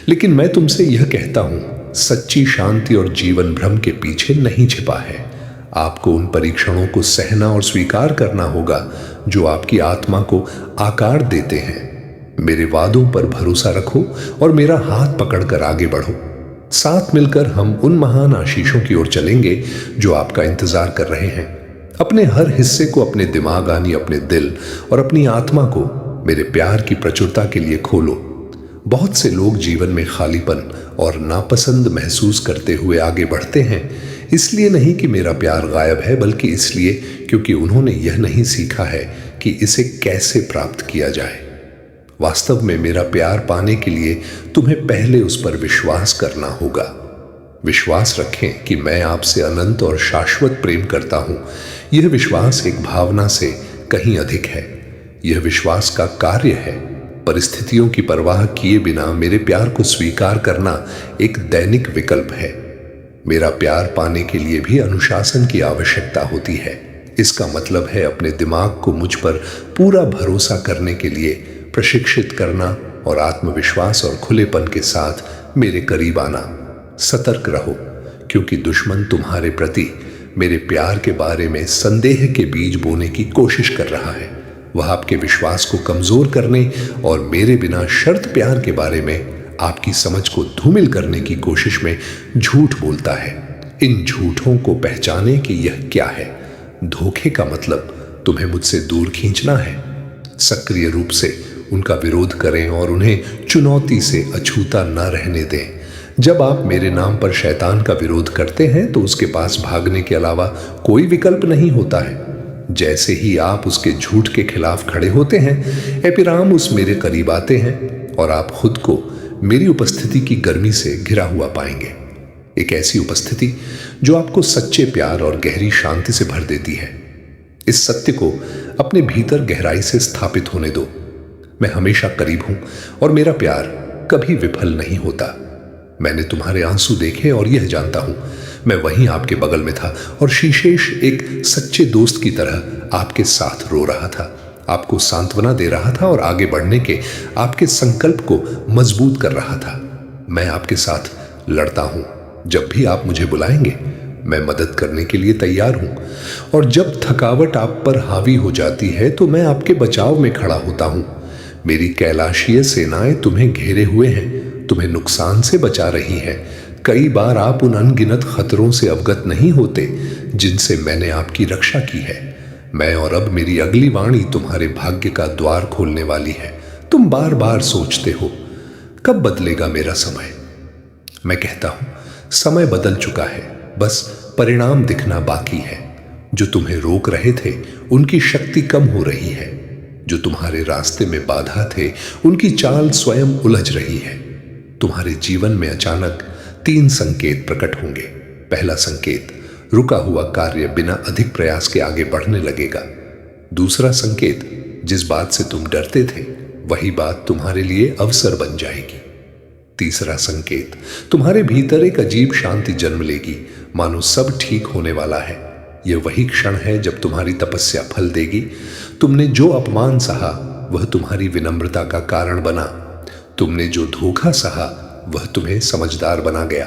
लेकिन मैं तुमसे यह कहता हूं, सच्ची शांति और जीवन भ्रम के पीछे नहीं छिपा है। आपको उन परीक्षणों को सहना और स्वीकार करना होगा जो आपकी आत्मा को आकार देते हैं। मेरे वादों पर भरोसा रखो और मेरा हाथ पकड़कर आगे बढ़ो। साथ मिलकर हम उन महान आशीषों की ओर चलेंगे जो आपका इंतजार कर रहे हैं। अपने हर हिस्से को, अपने दिमाग यानी अपने दिल और अपनी आत्मा को मेरे प्यार की प्रचुरता के लिए खोलो। बहुत से लोग जीवन में खालीपन और नापसंद महसूस करते हुए आगे बढ़ते हैं, इसलिए नहीं कि मेरा प्यार गायब है, बल्कि इसलिए क्योंकि उन्होंने यह नहीं सीखा है कि इसे कैसे प्राप्त किया जाए। वास्तव में मेरा प्यार पाने के लिए तुम्हें पहले उस पर विश्वास करना होगा। विश्वास रखें कि मैं आपसे अनंत और शाश्वत प्रेम करता हूं। यह विश्वास एक भावना से कहीं अधिक है। यह विश्वास का कार्य है। परिस्थितियों की परवाह किए बिना मेरे प्यार को स्वीकार करना एक दैनिक विकल्प है। मेरा प्यार पाने के लिए भी अनुशासन की आवश्यकता होती है। इसका मतलब है अपने दिमाग को मुझ पर पूरा भरोसा करने के लिए प्रशिक्षित करना और आत्मविश्वास और खुलेपन के साथ मेरे करीब आना। सतर्क रहो, क्योंकि दुश्मन तुम्हारे प्रति मेरे प्यार के बारे में संदेह के बीज बोने की कोशिश कर रहा है। वह आपके विश्वास को कमजोर करने और मेरे बिना शर्त प्यार के बारे में आपकी समझ को धूमिल करने की कोशिश में झूठ बोलता है। इन झूठों को पहचाने कि यह क्या है। धोखे का मतलब तुम्हें मुझसे दूर खींचना है। सक्रिय रूप से उनका विरोध करें और उन्हें चुनौती से अछूता न रहने दें। जब आप मेरे नाम पर शैतान का विरोध करते हैं तो उसके पास भागने के अलावा कोई विकल्प नहीं होता है। जैसे ही आप उसके झूठ के खिलाफ खड़े होते हैं, एपिराम उस मेरे करीब आते हैं और आप खुद को मेरी उपस्थिति की गर्मी से घिरा हुआ पाएंगे। एक ऐसी उपस्थिति जो आपको सच्चे प्यार और गहरी शांति से भर देती है। इस सत्य को अपने भीतर गहराई से स्थापित होने दो। मैं हमेशा करीब हूं और मेरा प्यार कभी विफल नहीं होता। मैंने तुम्हारे आंसू देखे और यह जानता हूं, मैं वहीं आपके बगल में था और शीशेश एक सच्चे दोस्त की तरह आपके साथ रो रहा था, आपको सांत्वना दे रहा था और आगे बढ़ने के आपके संकल्प को मजबूत कर रहा था। मैं आपके साथ लड़ता हूं। जब भी आप मुझे बुलाएंगे, मैं मदद करने के लिए तैयार हूं। और जब थकावट आप पर हावी हो जाती है तो मैं आपके बचाव में खड़ा होता हूं। मेरी कैलाशीय सेनाएं तुम्हें घेरे हुए हैं, तुम्हें नुकसान से बचा रही हैं। कई बार आप उन अनगिनत खतरों से अवगत नहीं होते जिनसे मैंने आपकी रक्षा की है। मैं और अब मेरी अगली वाणी तुम्हारे भाग्य का द्वार खोलने वाली है। तुम बार बार सोचते हो, कब बदलेगा मेरा समय? मैं कहता हूं, समय बदल चुका है, बस परिणाम दिखना बाकी है। जो तुम्हें रोक रहे थे उनकी शक्ति कम हो रही है। जो तुम्हारे रास्ते में बाधा थे उनकी चाल स्वयं उलझ रही है। तुम्हारे जीवन में अचानक 3 संकेत प्रकट होंगे। पहला संकेत, रुका हुआ कार्य बिना अधिक प्रयास के आगे बढ़ने लगेगा। दूसरा संकेत, जिस बात से तुम डरते थे वही बात तुम्हारे लिए अवसर बन जाएगी। तीसरा संकेत, तुम्हारे भीतर एक अजीब शांति जन्म लेगी, मानो सब ठीक होने वाला है। यह वही क्षण है जब तुम्हारी तपस्या फल देगी। तुमने जो अपमान सहा वह तुम्हारी विनम्रता का कारण बना। तुमने जो धोखा सहा वह तुम्हें समझदार बना गया।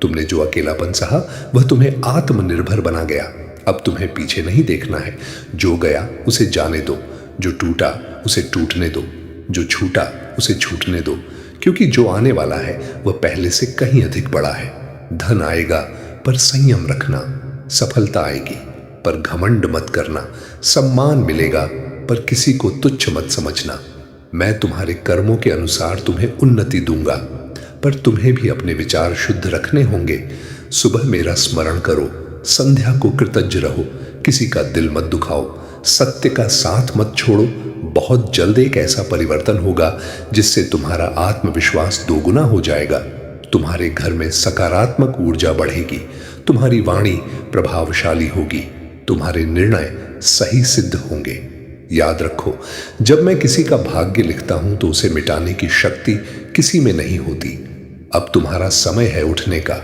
तुमने जो अकेलापन सहा वह तुम्हें आत्मनिर्भर बना गया। अब तुम्हें पीछे नहीं देखना है। जो गया उसे जाने दो, जो टूटा उसे टूटने दो, जो छूटा उसे छूटने दो, क्योंकि जो आने वाला है वह पहले से कहीं अधिक बड़ा है। धन आएगा पर संयम रखना। सफलता आएगी पर घमंड मत करना। सम्मान मिलेगा पर किसी को तुच्छ मत समझना। मैं तुम्हारे कर्मों के अनुसार तुम्हें उन्नति दूंगा, पर तुम्हें भी अपने विचार शुद्ध रखने होंगे। सुबह मेरा स्मरण करो, संध्या को कृतज्ञ रहो, किसी का दिल मत दुखाओ, सत्य का साथ मत छोड़ो। बहुत जल्द एक ऐसा परिवर्तन होगा जिससे तुम्हारा आत्मविश्वास दोगुना हो जाएगा। तुम्हारे घर में सकारात्मक ऊर्जा बढ़ेगी। तुम्हारी वाणी प्रभावशाली होगी। तुम्हारे निर्णय सही सिद्ध होंगे। याद रखो, जब मैं किसी का भाग्य लिखता हूं तो उसे मिटाने की शक्ति किसी में नहीं होती। अब तुम्हारा समय है उठने का।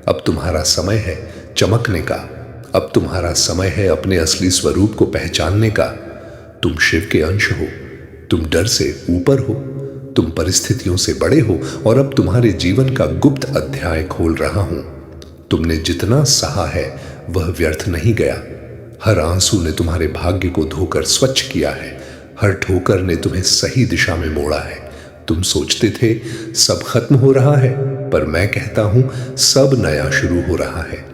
अब तुम्हारा समय है चमकने का। अब तुम्हारा समय है अपने असली स्वरूप को पहचानने का। तुम शिव के अंश हो। तुम डर से ऊपर हो। तुम परिस्थितियों से बड़े हो और अब तुम्हारे जीवन का गुप्त अध्याय खोल रहा हूं। तुमने जितना सहा है वह व्यर्थ नहीं गया। हर आंसू ने तुम्हारे भाग्य को धोकर स्वच्छ किया है। हर ठोकर ने तुम्हें सही दिशा में मोड़ा है। तुम सोचते थे सब खत्म हो रहा है, पर मैं कहता हूं सब नया शुरू हो रहा है।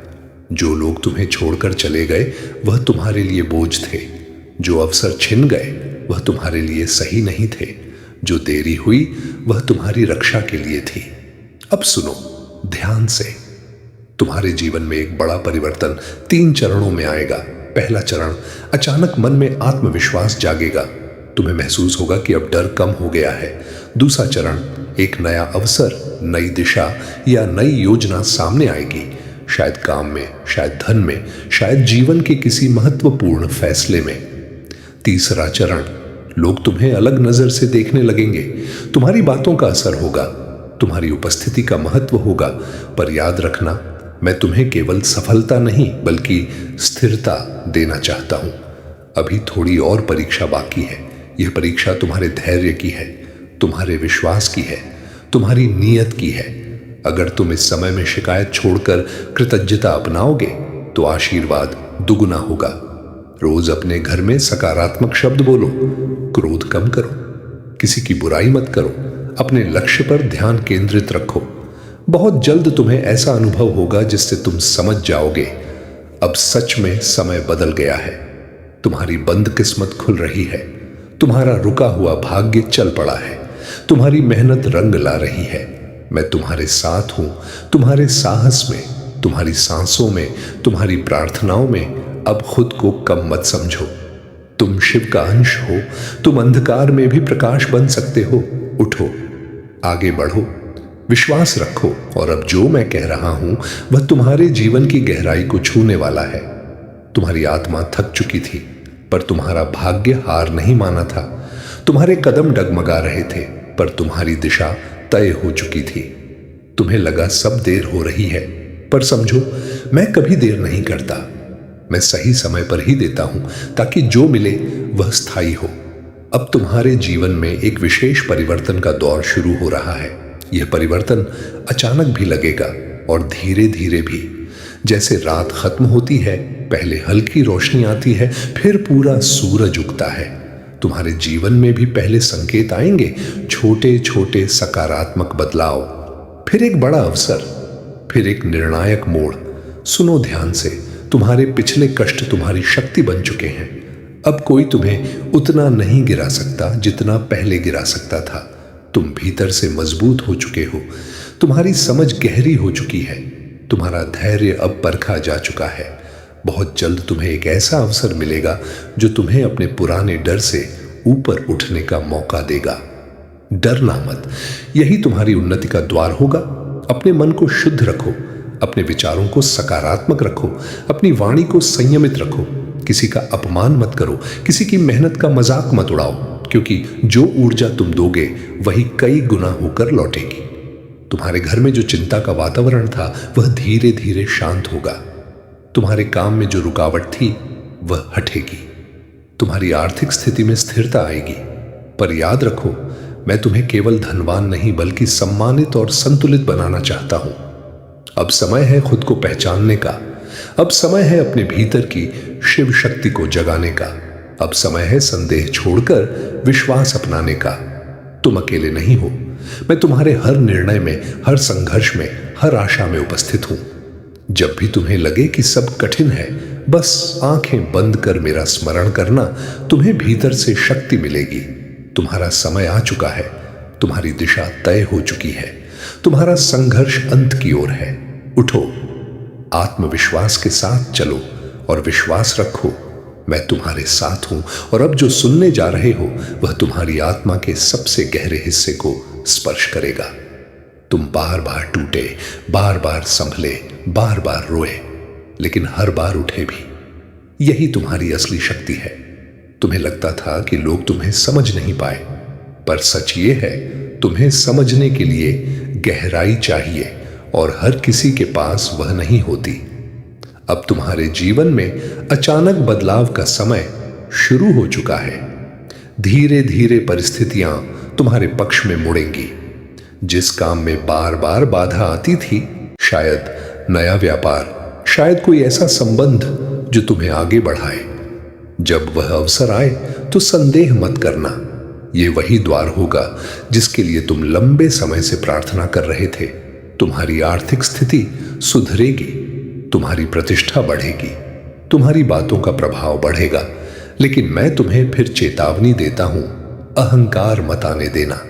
जो लोग तुम्हें छोड़कर चले गए वह तुम्हारे लिए बोझ थे। जो अवसर छिन गए वह तुम्हारे लिए सही नहीं थे। जो देरी हुई वह तुम्हारी रक्षा के लिए थी। अब सुनो ध्यान से। तुम्हारे जीवन में एक बड़ा परिवर्तन 3 चरणों में आएगा। पहला चरण, अचानक मन में आत्मविश्वास जागेगा। तुम्हें महसूस होगा कि अब डर कम हो गया है। दूसरा चरण, एक नया अवसर, नई दिशा या नई योजना सामने आएगी। शायद काम में, शायद धन में, शायद जीवन के किसी महत्वपूर्ण फैसले में। तीसरा चरण, लोग तुम्हें अलग नजर से देखने लगेंगे। तुम्हारी बातों का असर होगा, तुम्हारी उपस्थिति का महत्व होगा। पर याद रखना, मैं तुम्हें केवल सफलता नहीं बल्कि स्थिरता देना चाहता हूं। अभी थोड़ी और परीक्षा बाकी है। यह परीक्षा तुम्हारे धैर्य की है, तुम्हारे विश्वास की है, तुम्हारी नीयत की है। अगर तुम इस समय में शिकायत छोड़कर कृतज्ञता अपनाओगे तो आशीर्वाद दुगुना होगा। रोज अपने घर में सकारात्मक शब्द बोलो, क्रोध कम करो, किसी की बुराई मत करो, अपने लक्ष्य पर ध्यान केंद्रित रखो। बहुत जल्द तुम्हें ऐसा अनुभव होगा जिससे तुम समझ जाओगे, अब सच में समय बदल गया है। तुम्हारी बंद किस्मत खुल रही है, तुम्हारा रुका हुआ भाग्य चल पड़ा है, तुम्हारी मेहनत रंग ला रही है। मैं तुम्हारे साथ हूं, तुम्हारे साहस में, तुम्हारी सांसों में, तुम्हारी प्रार्थनाओं में। अब खुद को कम मत समझो। तुम शिव का अंश हो, तुम अंधकार में भी प्रकाश बन सकते हो। उठो, आगे बढ़ो, विश्वास रखो। और अब जो मैं कह रहा हूं वह तुम्हारे जीवन की गहराई को छूने वाला है। तुम्हारी आत्मा थक चुकी थी, पर तुम्हारा भाग्य हार नहीं माना था। तुम्हारे कदम डगमगा रहे थे, पर तुम्हारी दिशा तय हो चुकी थी। तुम्हें लगा सब देर हो रही है, पर समझो, मैं कभी देर नहीं करता। मैं सही समय पर ही देता हूं ताकि जो मिले वह स्थायी हो। अब तुम्हारे जीवन में एक विशेष परिवर्तन का दौर शुरू हो रहा है। यह परिवर्तन अचानक भी लगेगा और धीरे धीरे भी। जैसे रात खत्म होती है, पहले हल्की रोशनी आती है, फिर पूरा सूरज उगता है। तुम्हारे जीवन में भी पहले संकेत आएंगे, छोटे छोटे सकारात्मक बदलाव, फिर एक बड़ा अवसर, फिर एक निर्णायक मोड़। सुनो ध्यान से, तुम्हारे पिछले कष्ट तुम्हारी शक्ति बन चुके हैं। अब कोई तुम्हें उतना नहीं गिरा सकता जितना पहले गिरा सकता था। तुम भीतर से मजबूत हो चुके हो, तुम्हारी समझ गहरी हो चुकी है, तुम्हारा धैर्य अब परखा जा चुका है। बहुत जल्द तुम्हें एक ऐसा अवसर मिलेगा जो तुम्हें अपने पुराने डर से ऊपर उठने का मौका देगा। डरना मत, यही तुम्हारी उन्नति का द्वार होगा। अपने मन को शुद्ध रखो, अपने विचारों को सकारात्मक रखो, अपनी वाणी को संयमित रखो। किसी का अपमान मत करो, किसी की मेहनत का मजाक मत उड़ाओ, क्योंकि जो ऊर्जा तुम दोगे वही कई गुना होकर लौटेगी। तुम्हारे घर में जो चिंता का वातावरण था वह धीरे धीरे शांत होगा। तुम्हारे काम में जो रुकावट थी वह हटेगी। तुम्हारी आर्थिक स्थिति में स्थिरता आएगी। पर याद रखो, मैं तुम्हें केवल धनवान नहीं बल्कि सम्मानित और संतुलित बनाना चाहता हूं। अब समय है खुद को पहचानने का। अब समय है अपने भीतर की शिव शक्ति को जगाने का। अब समय है संदेह छोड़कर विश्वास अपनाने का। तुम अकेले नहीं हो। मैं तुम्हारे हर निर्णय में, हर संघर्ष में, हर आशा में उपस्थित हूं। जब भी तुम्हें लगे कि सब कठिन है, बस आंखें बंद कर मेरा स्मरण करना, तुम्हें भीतर से शक्ति मिलेगी। तुम्हारा समय आ चुका है, तुम्हारी दिशा तय हो चुकी है, तुम्हारा संघर्ष अंत की ओर है। उठो, आत्मविश्वास के साथ चलो और विश्वास रखो, मैं तुम्हारे साथ हूं। और अब जो सुनने जा रहे हो वह तुम्हारी आत्मा के सबसे गहरे हिस्से को स्पर्श करेगा। तुम बार बार टूटे, बार बार संभले, बार बार रोए, लेकिन हर बार उठे भी। यही तुम्हारी असली शक्ति है। तुम्हें लगता था कि लोग तुम्हें समझ नहीं पाए, पर सच ये है, तुम्हें समझने के लिए गहराई चाहिए और हर किसी के पास वह नहीं होती। अब तुम्हारे जीवन में अचानक बदलाव का समय शुरू हो चुका है। धीरे धीरे परिस्थितियां तुम्हारे पक्ष में मुड़ेंगी। जिस काम में बार बार बाधा आती थी, शायद नया व्यापार, शायद कोई ऐसा संबंध जो तुम्हें आगे बढ़ाए, जब वह अवसर आए तो संदेह मत करना। यह वही द्वार होगा जिसके लिए तुम लंबे समय से प्रार्थना कर रहे थे। तुम्हारी आर्थिक स्थिति सुधरेगी, तुम्हारी प्रतिष्ठा बढ़ेगी, तुम्हारी बातों का प्रभाव बढ़ेगा। लेकिन मैं तुम्हें फिर चेतावनी देता हूं, अहंकार मत आने देना,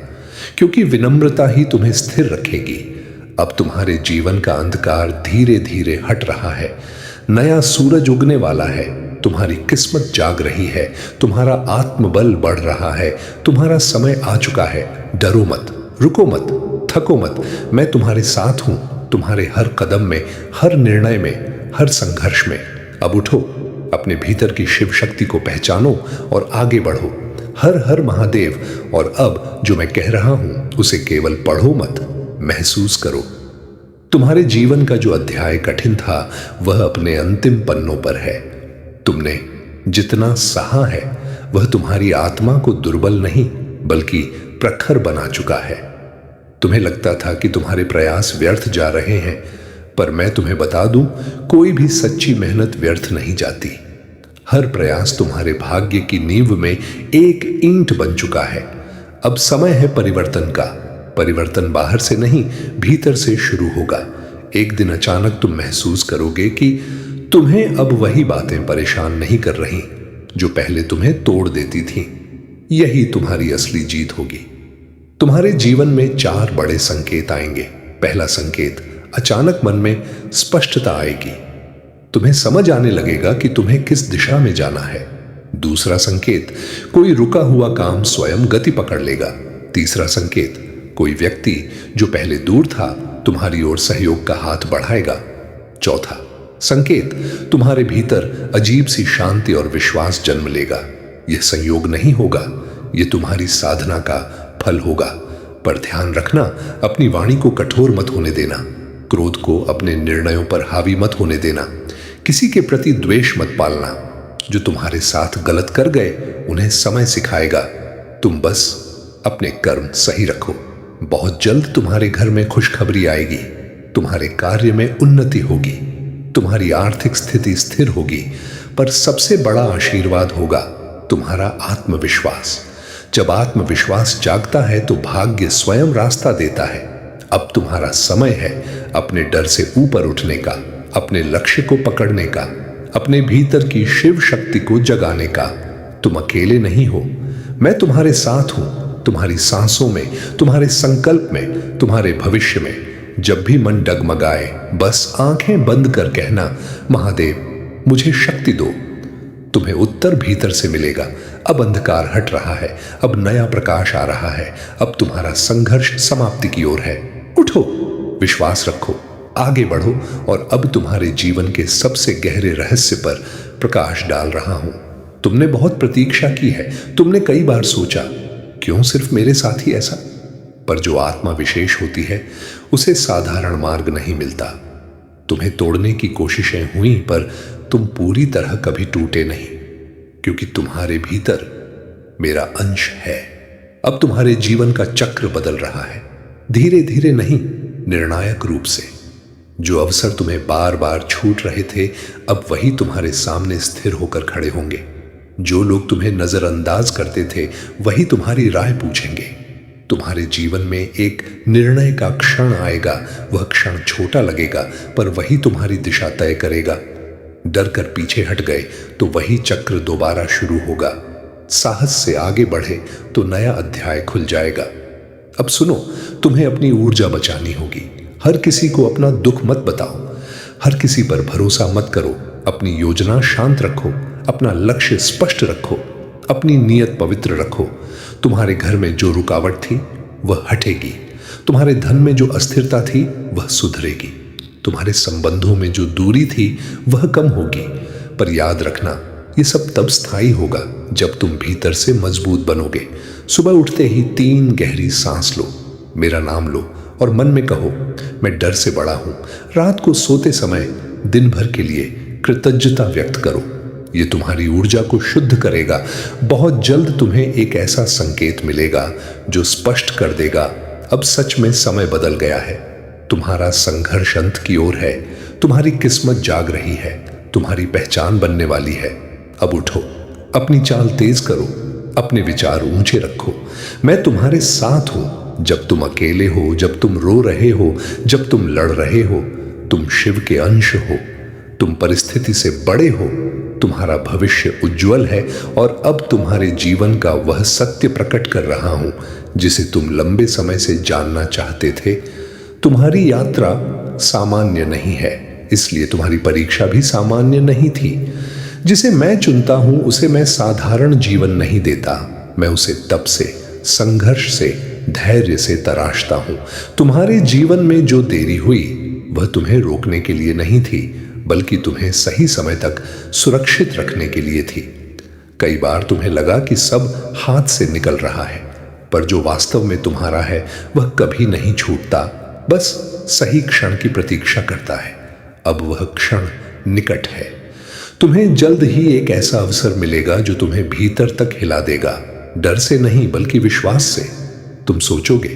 क्योंकि विनम्रता ही तुम्हें स्थिर रखेगी। अब तुम्हारे जीवन का अंधकार धीरे धीरे हट रहा है, नया सूरज उगने वाला है। तुम्हारी किस्मत जाग रही है, तुम्हारा आत्मबल बढ़ रहा है, तुम्हारा समय आ चुका है। डरो मत, रुको मत, थको मत। मैं तुम्हारे साथ हूं, तुम्हारे हर कदम में, हर निर्णय में, हर संघर्ष में। अब उठो, अपने भीतर की शिव शक्ति को पहचानो और आगे बढ़ो। हर हर महादेव। और अब जो मैं कह रहा हूं उसे केवल पढ़ो मत, महसूस करो। तुम्हारे जीवन का जो अध्याय कठिन था वह अपने अंतिम पन्नों पर है। तुमने जितना सहा है वह तुम्हारी आत्मा को दुर्बल नहीं बल्कि प्रखर बना चुका है। तुम्हें लगता था कि तुम्हारे प्रयास व्यर्थ जा रहे हैं, पर मैं तुम्हें बता दूं, कोई भी सच्ची मेहनत व्यर्थ नहीं जाती। हर प्रयास तुम्हारे भाग्य की नींव में एक ईंट बन चुका है। अब समय है परिवर्तन का। परिवर्तन बाहर से नहीं, भीतर से शुरू होगा। एक दिन अचानक तुम महसूस करोगे कि तुम्हें अब वही बातें परेशान नहीं कर रही जो पहले तुम्हें तोड़ देती थीं। यही तुम्हारी असली जीत होगी। तुम्हारे जीवन में 4 बड़े संकेत आएंगे। पहला संकेत, अचानक मन में स्पष्टता आएगी। तुम्हें समझ आने लगेगा कि तुम्हें किस दिशा में जाना है। दूसरा संकेत, कोई रुका हुआ काम स्वयं गति पकड़ लेगा। तीसरा संकेत, कोई व्यक्ति जो पहले दूर था तुम्हारी ओर सहयोग का हाथ बढ़ाएगा। चौथा संकेत, तुम्हारे भीतर अजीब सी शांति और विश्वास जन्म लेगा। यह संयोग नहीं होगा, यह तुम्हारी साधना का फल होगा। पर ध्यान रखना, अपनी वाणी को कठोर मत होने देना। क्रोध को अपने निर्णयों पर हावी मत होने देना। किसी के प्रति द्वेष मत पालना। जो तुम्हारे साथ गलत कर गए उन्हें समय सिखाएगा। तुम बस अपने कर्म सही रखो। बहुत जल्द तुम्हारे घर में खुशखबरी आएगी। तुम्हारे कार्य में उन्नति होगी, तुम्हारी आर्थिक स्थिति स्थिर होगी। पर सबसे बड़ा आशीर्वाद होगा तुम्हारा आत्मविश्वास। जब आत्मविश्वास जागता है तो भाग्य स्वयं रास्ता देता है। अब तुम्हारा समय है अपने डर से ऊपर उठने का, अपने लक्ष्य को पकड़ने का, अपने भीतर की शिव शक्ति को जगाने का। तुम अकेले नहीं हो, मैं तुम्हारे साथ हूं। तुम्हारी सांसों में, तुम्हारे संकल्प में, तुम्हारे भविष्य में। जब भी मन डगमगाए बस आंखें बंद कर कहना, महादेव मुझे शक्ति दो। तुम्हें उत्तर भीतर से मिलेगा। अब अंधकार हट रहा है, अब नया प्रकाश आ रहा है। अब तुम्हारा संघर्ष समाप्ति की ओर है। उठो, विश्वास रखो, आगे बढ़ो। और अब तुम्हारे जीवन के सबसे गहरे रहस्य पर प्रकाश डाल रहा हूं। तुमने बहुत प्रतीक्षा की है। तुमने कई बार सोचा, क्यों सिर्फ मेरे साथ ही ऐसा? पर जो आत्मा विशेष होती है उसे साधारण मार्ग नहीं मिलता। तुम्हें तोड़ने की कोशिशें हुई पर तुम पूरी तरह कभी टूटे नहीं, क्योंकि तुम्हारे भीतर मेरा अंश है। अब तुम्हारे जीवन का चक्र बदल रहा है, धीरे धीरे नहीं, निर्णायक रूप से। जो अवसर तुम्हें बार बार छूट रहे थे अब वही तुम्हारे सामने स्थिर होकर खड़े होंगे। जो लोग तुम्हें नजरअंदाज करते थे वही तुम्हारी राय पूछेंगे। तुम्हारे जीवन में एक निर्णय का क्षण आएगा। वह क्षण छोटा लगेगा पर वही तुम्हारी दिशा तय करेगा। डर कर पीछे हट गए तो वही चक्र दोबारा शुरू होगा। साहस से आगे बढ़े तो नया अध्याय खुल जाएगा। अब सुनो, तुम्हें अपनी ऊर्जा बचानी होगी। हर किसी को अपना दुख मत बताओ, हर किसी पर भरोसा मत करो। अपनी योजना शांत रखो, अपना लक्ष्य स्पष्ट रखो, अपनी नीयत पवित्र रखो। तुम्हारे घर में जो रुकावट थी वह हटेगी। तुम्हारे धन में जो अस्थिरता थी वह सुधरेगी। तुम्हारे संबंधों में जो दूरी थी वह कम होगी। पर याद रखना, ये सब तब स्थायी होगा जब तुम भीतर से मजबूत बनोगे। सुबह उठते ही 3 गहरी सांस लो, मेरा नाम लो और मन में कहो, मैं डर से बड़ा हूं। रात को सोते समय दिन भर के लिए कृतज्ञता व्यक्त करो। ये तुम्हारी ऊर्जा को शुद्ध करेगा। बहुत जल्द तुम्हें एक ऐसा संकेत मिलेगा जो स्पष्ट कर देगा, अब सच में समय बदल गया है। तुम्हारा संघर्ष अंत की ओर है। तुम्हारी किस्मत जाग रही है। तुम्हारी पहचान बनने वाली है। अब उठो, अपनी चाल तेज करो, अपने विचार ऊंचे रखो। मैं तुम्हारे साथ हूं। जब तुम अकेले हो, जब तुम रो रहे हो, जब तुम लड़ रहे हो, तुम शिव के अंश हो। तुम परिस्थिति से बड़े हो। तुम्हारा भविष्य उज्जवल है और अब तुम्हारे जीवन का वह सत्य प्रकट कर रहा हूं जिसे तुम लंबे समय से जानना चाहते थे। तुम्हारी यात्रा सामान्य नहीं है, इसलिए तुम्हारी परीक्षा भी सामान्य नहीं थी। जिसे मैं चुनता हूं उसे मैं साधारण जीवन नहीं देता, मैं उसे तप से, संघर्ष से, धैर्य से तराशता हूं। तुम्हारे जीवन में जो देरी हुई वह तुम्हें रोकने के लिए नहीं थी, बल्कि तुम्हें सही समय तक सुरक्षित रखने के लिए थी। कई बार तुम्हें लगा कि सब हाथ से निकल रहा है, पर जो वास्तव में तुम्हारा है वह कभी नहीं छूटता, बस सही क्षण की प्रतीक्षा करता है। अब वह क्षण निकट है। तुम्हें जल्द ही एक ऐसा अवसर मिलेगा जो तुम्हें भीतर तक हिला देगा, डर से नहीं बल्कि विश्वास से। तुम सोचोगे,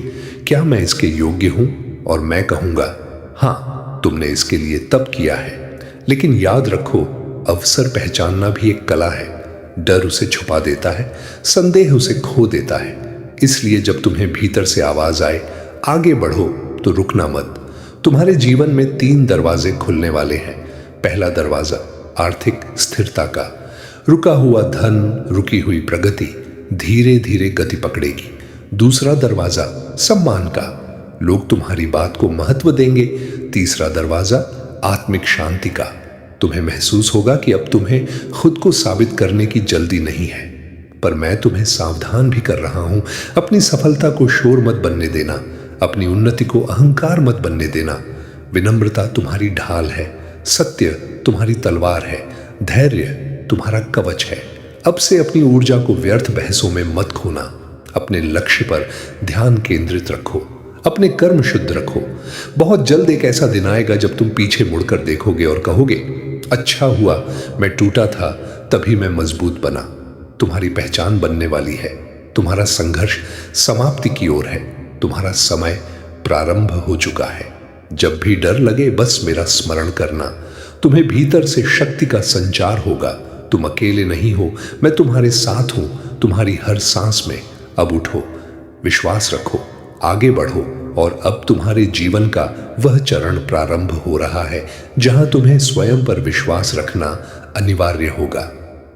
क्या मैं इसके योग्य हूं? और मैं कहूंगा, हां, तुमने इसके लिए तप किया है। लेकिन याद रखो, अवसर पहचानना भी एक कला है। डर उसे छुपा देता है, संदेह उसे खो देता है। इसलिए जब तुम्हें भीतर से आवाज आए, आगे बढ़ो, तो रुकना मत। तुम्हारे जीवन में 3 दरवाजे खुलने वाले हैं। पहला दरवाजा आर्थिक स्थिरता का। रुका हुआ धन, रुकी हुई प्रगति धीरे धीरे गति पकड़ेगी। दूसरा दरवाजा सम्मान का, लोग तुम्हारी बात को महत्व देंगे। तीसरा दरवाजा आत्मिक शांति का, तुम्हें महसूस होगा कि अब तुम्हें खुद को साबित करने की जल्दी नहीं है। पर मैं तुम्हें सावधान भी कर रहा हूं, अपनी सफलता को शोर मत बनने देना, अपनी उन्नति को अहंकार मत बनने देना। विनम्रता तुम्हारी ढाल है, सत्य तुम्हारी तलवार है, धैर्य तुम्हारा कवच है। अब से अपनी ऊर्जा को व्यर्थ बहसों में मत खोना। अपने लक्ष्य पर ध्यान केंद्रित रखो, अपने कर्म शुद्ध रखो। बहुत जल्द एक ऐसा दिन आएगा जब तुम पीछे मुड़कर देखोगे और कहोगे, अच्छा हुआ मैं टूटा था, तभी मैं मजबूत बना। तुम्हारी पहचान बनने वाली है। तुम्हारा संघर्ष समाप्ति की ओर है। तुम्हारा समय प्रारंभ हो चुका है। जब भी डर लगे, बस मेरा स्मरण करना। तुम्हें भीतर से शक्ति का संचार होगा। तुम अकेले नहीं हो, मैं तुम्हारे साथ हूं, तुम्हारी हर सांस में। अब उठो, विश्वास रखो, आगे बढ़ो। और अब तुम्हारे जीवन का वह चरण प्रारंभ हो रहा है जहां तुम्हें स्वयं पर विश्वास रखना अनिवार्य होगा।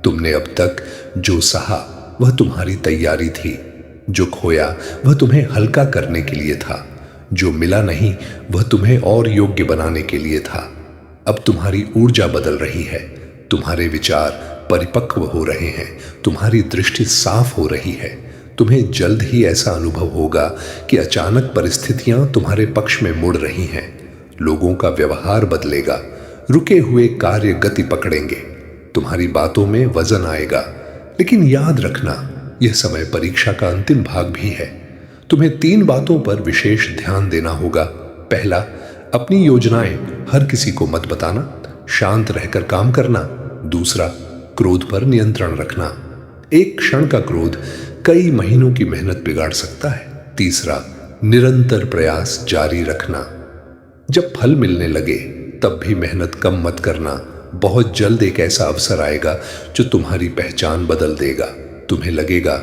तुमने अब तक जो सहा वह तुम्हारी तैयारी थी। जो खोया वह तुम्हें हल्का करने के लिए था। जो मिला नहीं वह तुम्हें और योग्य बनाने के लिए था। अब तुम्हारी ऊर्जा बदल रही है, तुम्हारे विचार परिपक्व हो रहे हैं, तुम्हारी दृष्टि साफ हो रही है। तुम्हें जल्द ही ऐसा अनुभव होगा कि अचानक परिस्थितियां तुम्हारे पक्ष में मुड़ रही हैं। लोगों का व्यवहार बदलेगा, रुके हुए कार्य गति पकड़ेंगे, तुम्हारी बातों में वजन आएगा। लेकिन याद रखना, यह समय परीक्षा का अंतिम भाग भी है। तुम्हें 3 बातों पर विशेष ध्यान देना होगा। पहला, अपनी योजनाएं हर किसी को मत बताना, शांत रहकर काम करना। दूसरा, क्रोध पर नियंत्रण रखना। एक क्षण का क्रोध कई महीनों की मेहनत बिगाड़ सकता है। तीसरा, निरंतर प्रयास जारी रखना। जब फल मिलने लगे तब भी मेहनत कम मत करना। बहुत जल्द एक ऐसा अवसर आएगा जो तुम्हारी पहचान बदल देगा। तुम्हें लगेगा,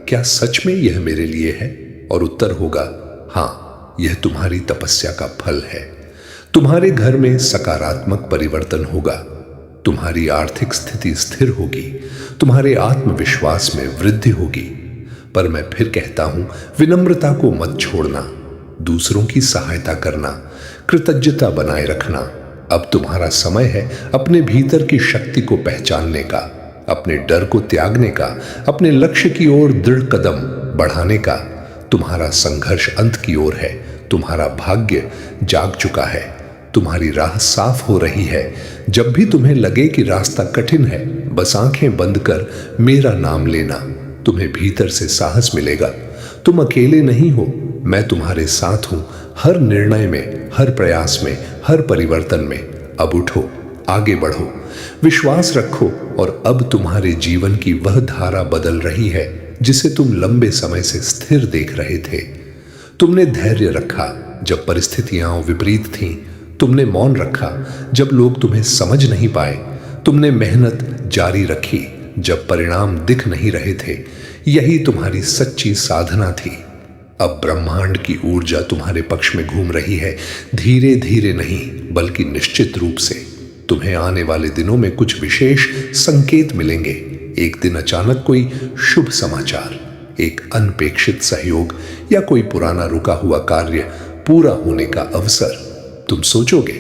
क्या सच में यह मेरे लिए है? और उत्तर होगा, हाँ, यह तुम्हारी तपस्या का फल है। तुम्हारे घर में सकारात्मक परिवर्तन होगा। तुम्हारी आर्थिक स्थिति स्थिर होगी। तुम्हारे आत्मविश्वास में वृद्धि होगी। पर मैं फिर कहता हूं, विनम्रता को मत छोड़ना, दूसरों की सहायता करना, कृतज्ञता बनाए रखना। अब तुम्हारा समय है अपने भीतर की शक्ति को पहचानने का, अपने डर को त्यागने का, अपने लक्ष्य की ओर दृढ़ कदम बढ़ाने का। तुम्हारा संघर्ष अंत की ओर है। तुम्हारा भाग्य जाग चुका है। तुम्हारी राह साफ हो रही है। जब भी तुम्हें लगे कि रास्ता कठिन है, बस आंखें बंद कर मेरा नाम लेना। तुम्हें भीतर से साहस मिलेगा। तुम अकेले नहीं हो, मैं तुम्हारे साथ हूं, हर निर्णय में, हर प्रयास में, हर परिवर्तन में। अब उठो, आगे बढ़ो, विश्वास रखो। और अब तुम्हारे जीवन की वह धारा बदल रही है जिसे तुम लंबे समय से स्थिर देख रहे थे। तुमने धैर्य रखा जब परिस्थितियां विपरीत थीं। तुमने मौन रखा जब लोग तुम्हें समझ नहीं पाए। तुमने मेहनत जारी रखी जब परिणाम दिख नहीं रहे थे। यही तुम्हारी सच्ची साधना थी। अब ब्रह्मांड की ऊर्जा तुम्हारे पक्ष में घूम रही है, धीरे धीरे नहीं बल्कि निश्चित रूप से। तुम्हें आने वाले दिनों में कुछ विशेष संकेत मिलेंगे। एक दिन अचानक कोई शुभ समाचार, एक अनपेक्षित सहयोग या कोई पुराना रुका हुआ कार्य पूरा होने का अवसर। तुम सोचोगे,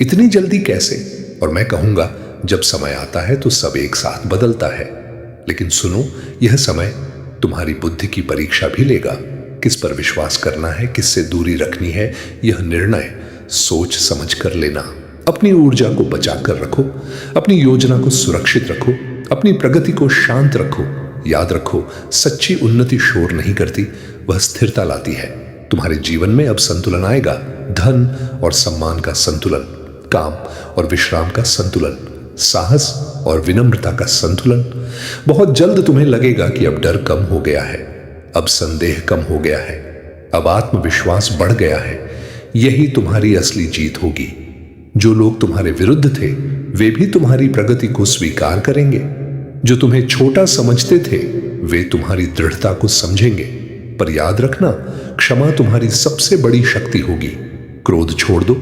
इतनी जल्दी कैसे? और मैं कहूंगा, जब समय आता है तो सब एक साथ बदलता है। लेकिन सुनो, यह समय तुम्हारी बुद्धि की परीक्षा भी लेगा। किस पर विश्वास करना है, किससे दूरी रखनी है, यह निर्णय सोच समझ कर लेना। अपनी ऊर्जा को बचा कर रखो, अपनी योजना को सुरक्षित रखो, अपनी प्रगति को शांत रखो। याद रखो, सच्ची उन्नति शोर नहीं करती, वह स्थिरता लाती है। तुम्हारे जीवन में अब संतुलन आएगा, धन और सम्मान का संतुलन, काम और विश्राम का संतुलन, साहस और विनम्रता का संतुलन। बहुत जल्द तुम्हें लगेगा कि अब डर कम हो गया है, अब संदेह कम हो गया है, अब आत्मविश्वास बढ़ गया है। यही तुम्हारी असली जीत होगी। जो लोग तुम्हारे विरुद्ध थे वे भी तुम्हारी प्रगति को स्वीकार करेंगे। जो तुम्हें छोटा समझते थे वे तुम्हारी दृढ़ता को समझेंगे। पर याद रखना, क्षमा तुम्हारी सबसे बड़ी शक्ति होगी। क्रोध छोड़ दो,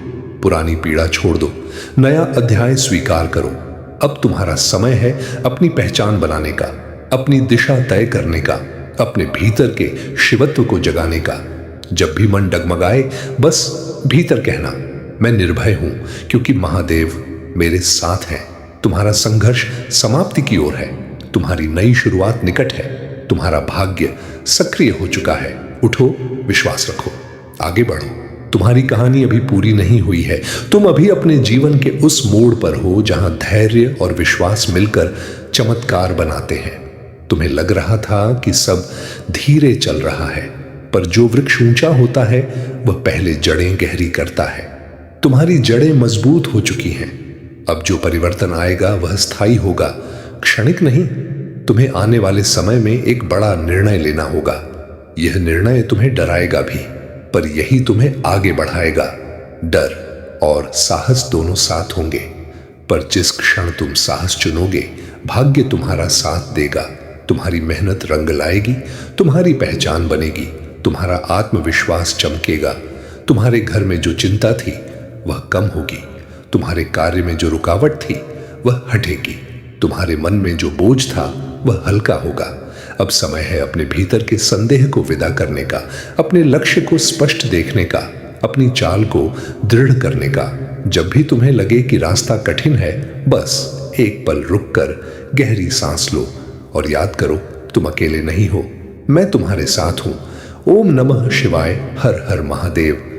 पुरानी पीड़ा छोड़ दो, नया अध्याय स्वीकार करो। अब तुम्हारा समय है अपनी पहचान बनाने का, अपनी दिशा तय करने का, अपने भीतर के शिवत्व को जगाने का। जब भी मन डगमगाए बस भीतर कहना, मैं निर्भय हूं क्योंकि महादेव मेरे साथ हैं। तुम्हारा संघर्ष समाप्ति की ओर है, तुम्हारी नई शुरुआत निकट है, तुम्हारा भाग्य सक्रिय हो चुका है। उठो, विश्वास रखो, आगे बढ़ो। तुम्हारी कहानी अभी पूरी नहीं हुई है। तुम अभी अपने जीवन के उस मोड़ पर हो जहां धैर्य और विश्वास मिलकर चमत्कार बनाते हैं। तुम्हें लग रहा था कि सब धीरे चल रहा है, पर जो वृक्ष ऊंचा होता है वह पहले जड़ें गहरी करता है। तुम्हारी जड़ें मजबूत हो चुकी हैं। अब जो परिवर्तन आएगा वह स्थायी होगा, क्षणिक नहीं। तुम्हें आने वाले समय में एक बड़ा निर्णय लेना होगा। यह निर्णय तुम्हें डराएगा भी, पर यही तुम्हें आगे बढ़ाएगा। डर और साहस दोनों साथ होंगे, पर जिस क्षण तुम साहस चुनोगे भाग्य तुम्हारा साथ देगा। तुम्हारी मेहनत रंग लाएगी, तुम्हारी पहचान बनेगी, तुम्हारा आत्मविश्वास चमकेगा। तुम्हारे घर में जो चिंता थी वह कम होगी, तुम्हारे कार्य में जो रुकावट थी वह हटेगी, तुम्हारे मन में जो बोझ था वह हल्का होगा। अब समय है अपने भीतर के संदेह को विदा करने का, अपने लक्ष्य को स्पष्ट देखने का, अपनी चाल को दृढ़ करने का। जब भी तुम्हें लगे कि रास्ता कठिन है, बस एक पल रुककर गहरी सांस लो और याद करो, तुम अकेले नहीं हो, मैं तुम्हारे साथ हूं। ओम नमः शिवाय, हर हर महादेव।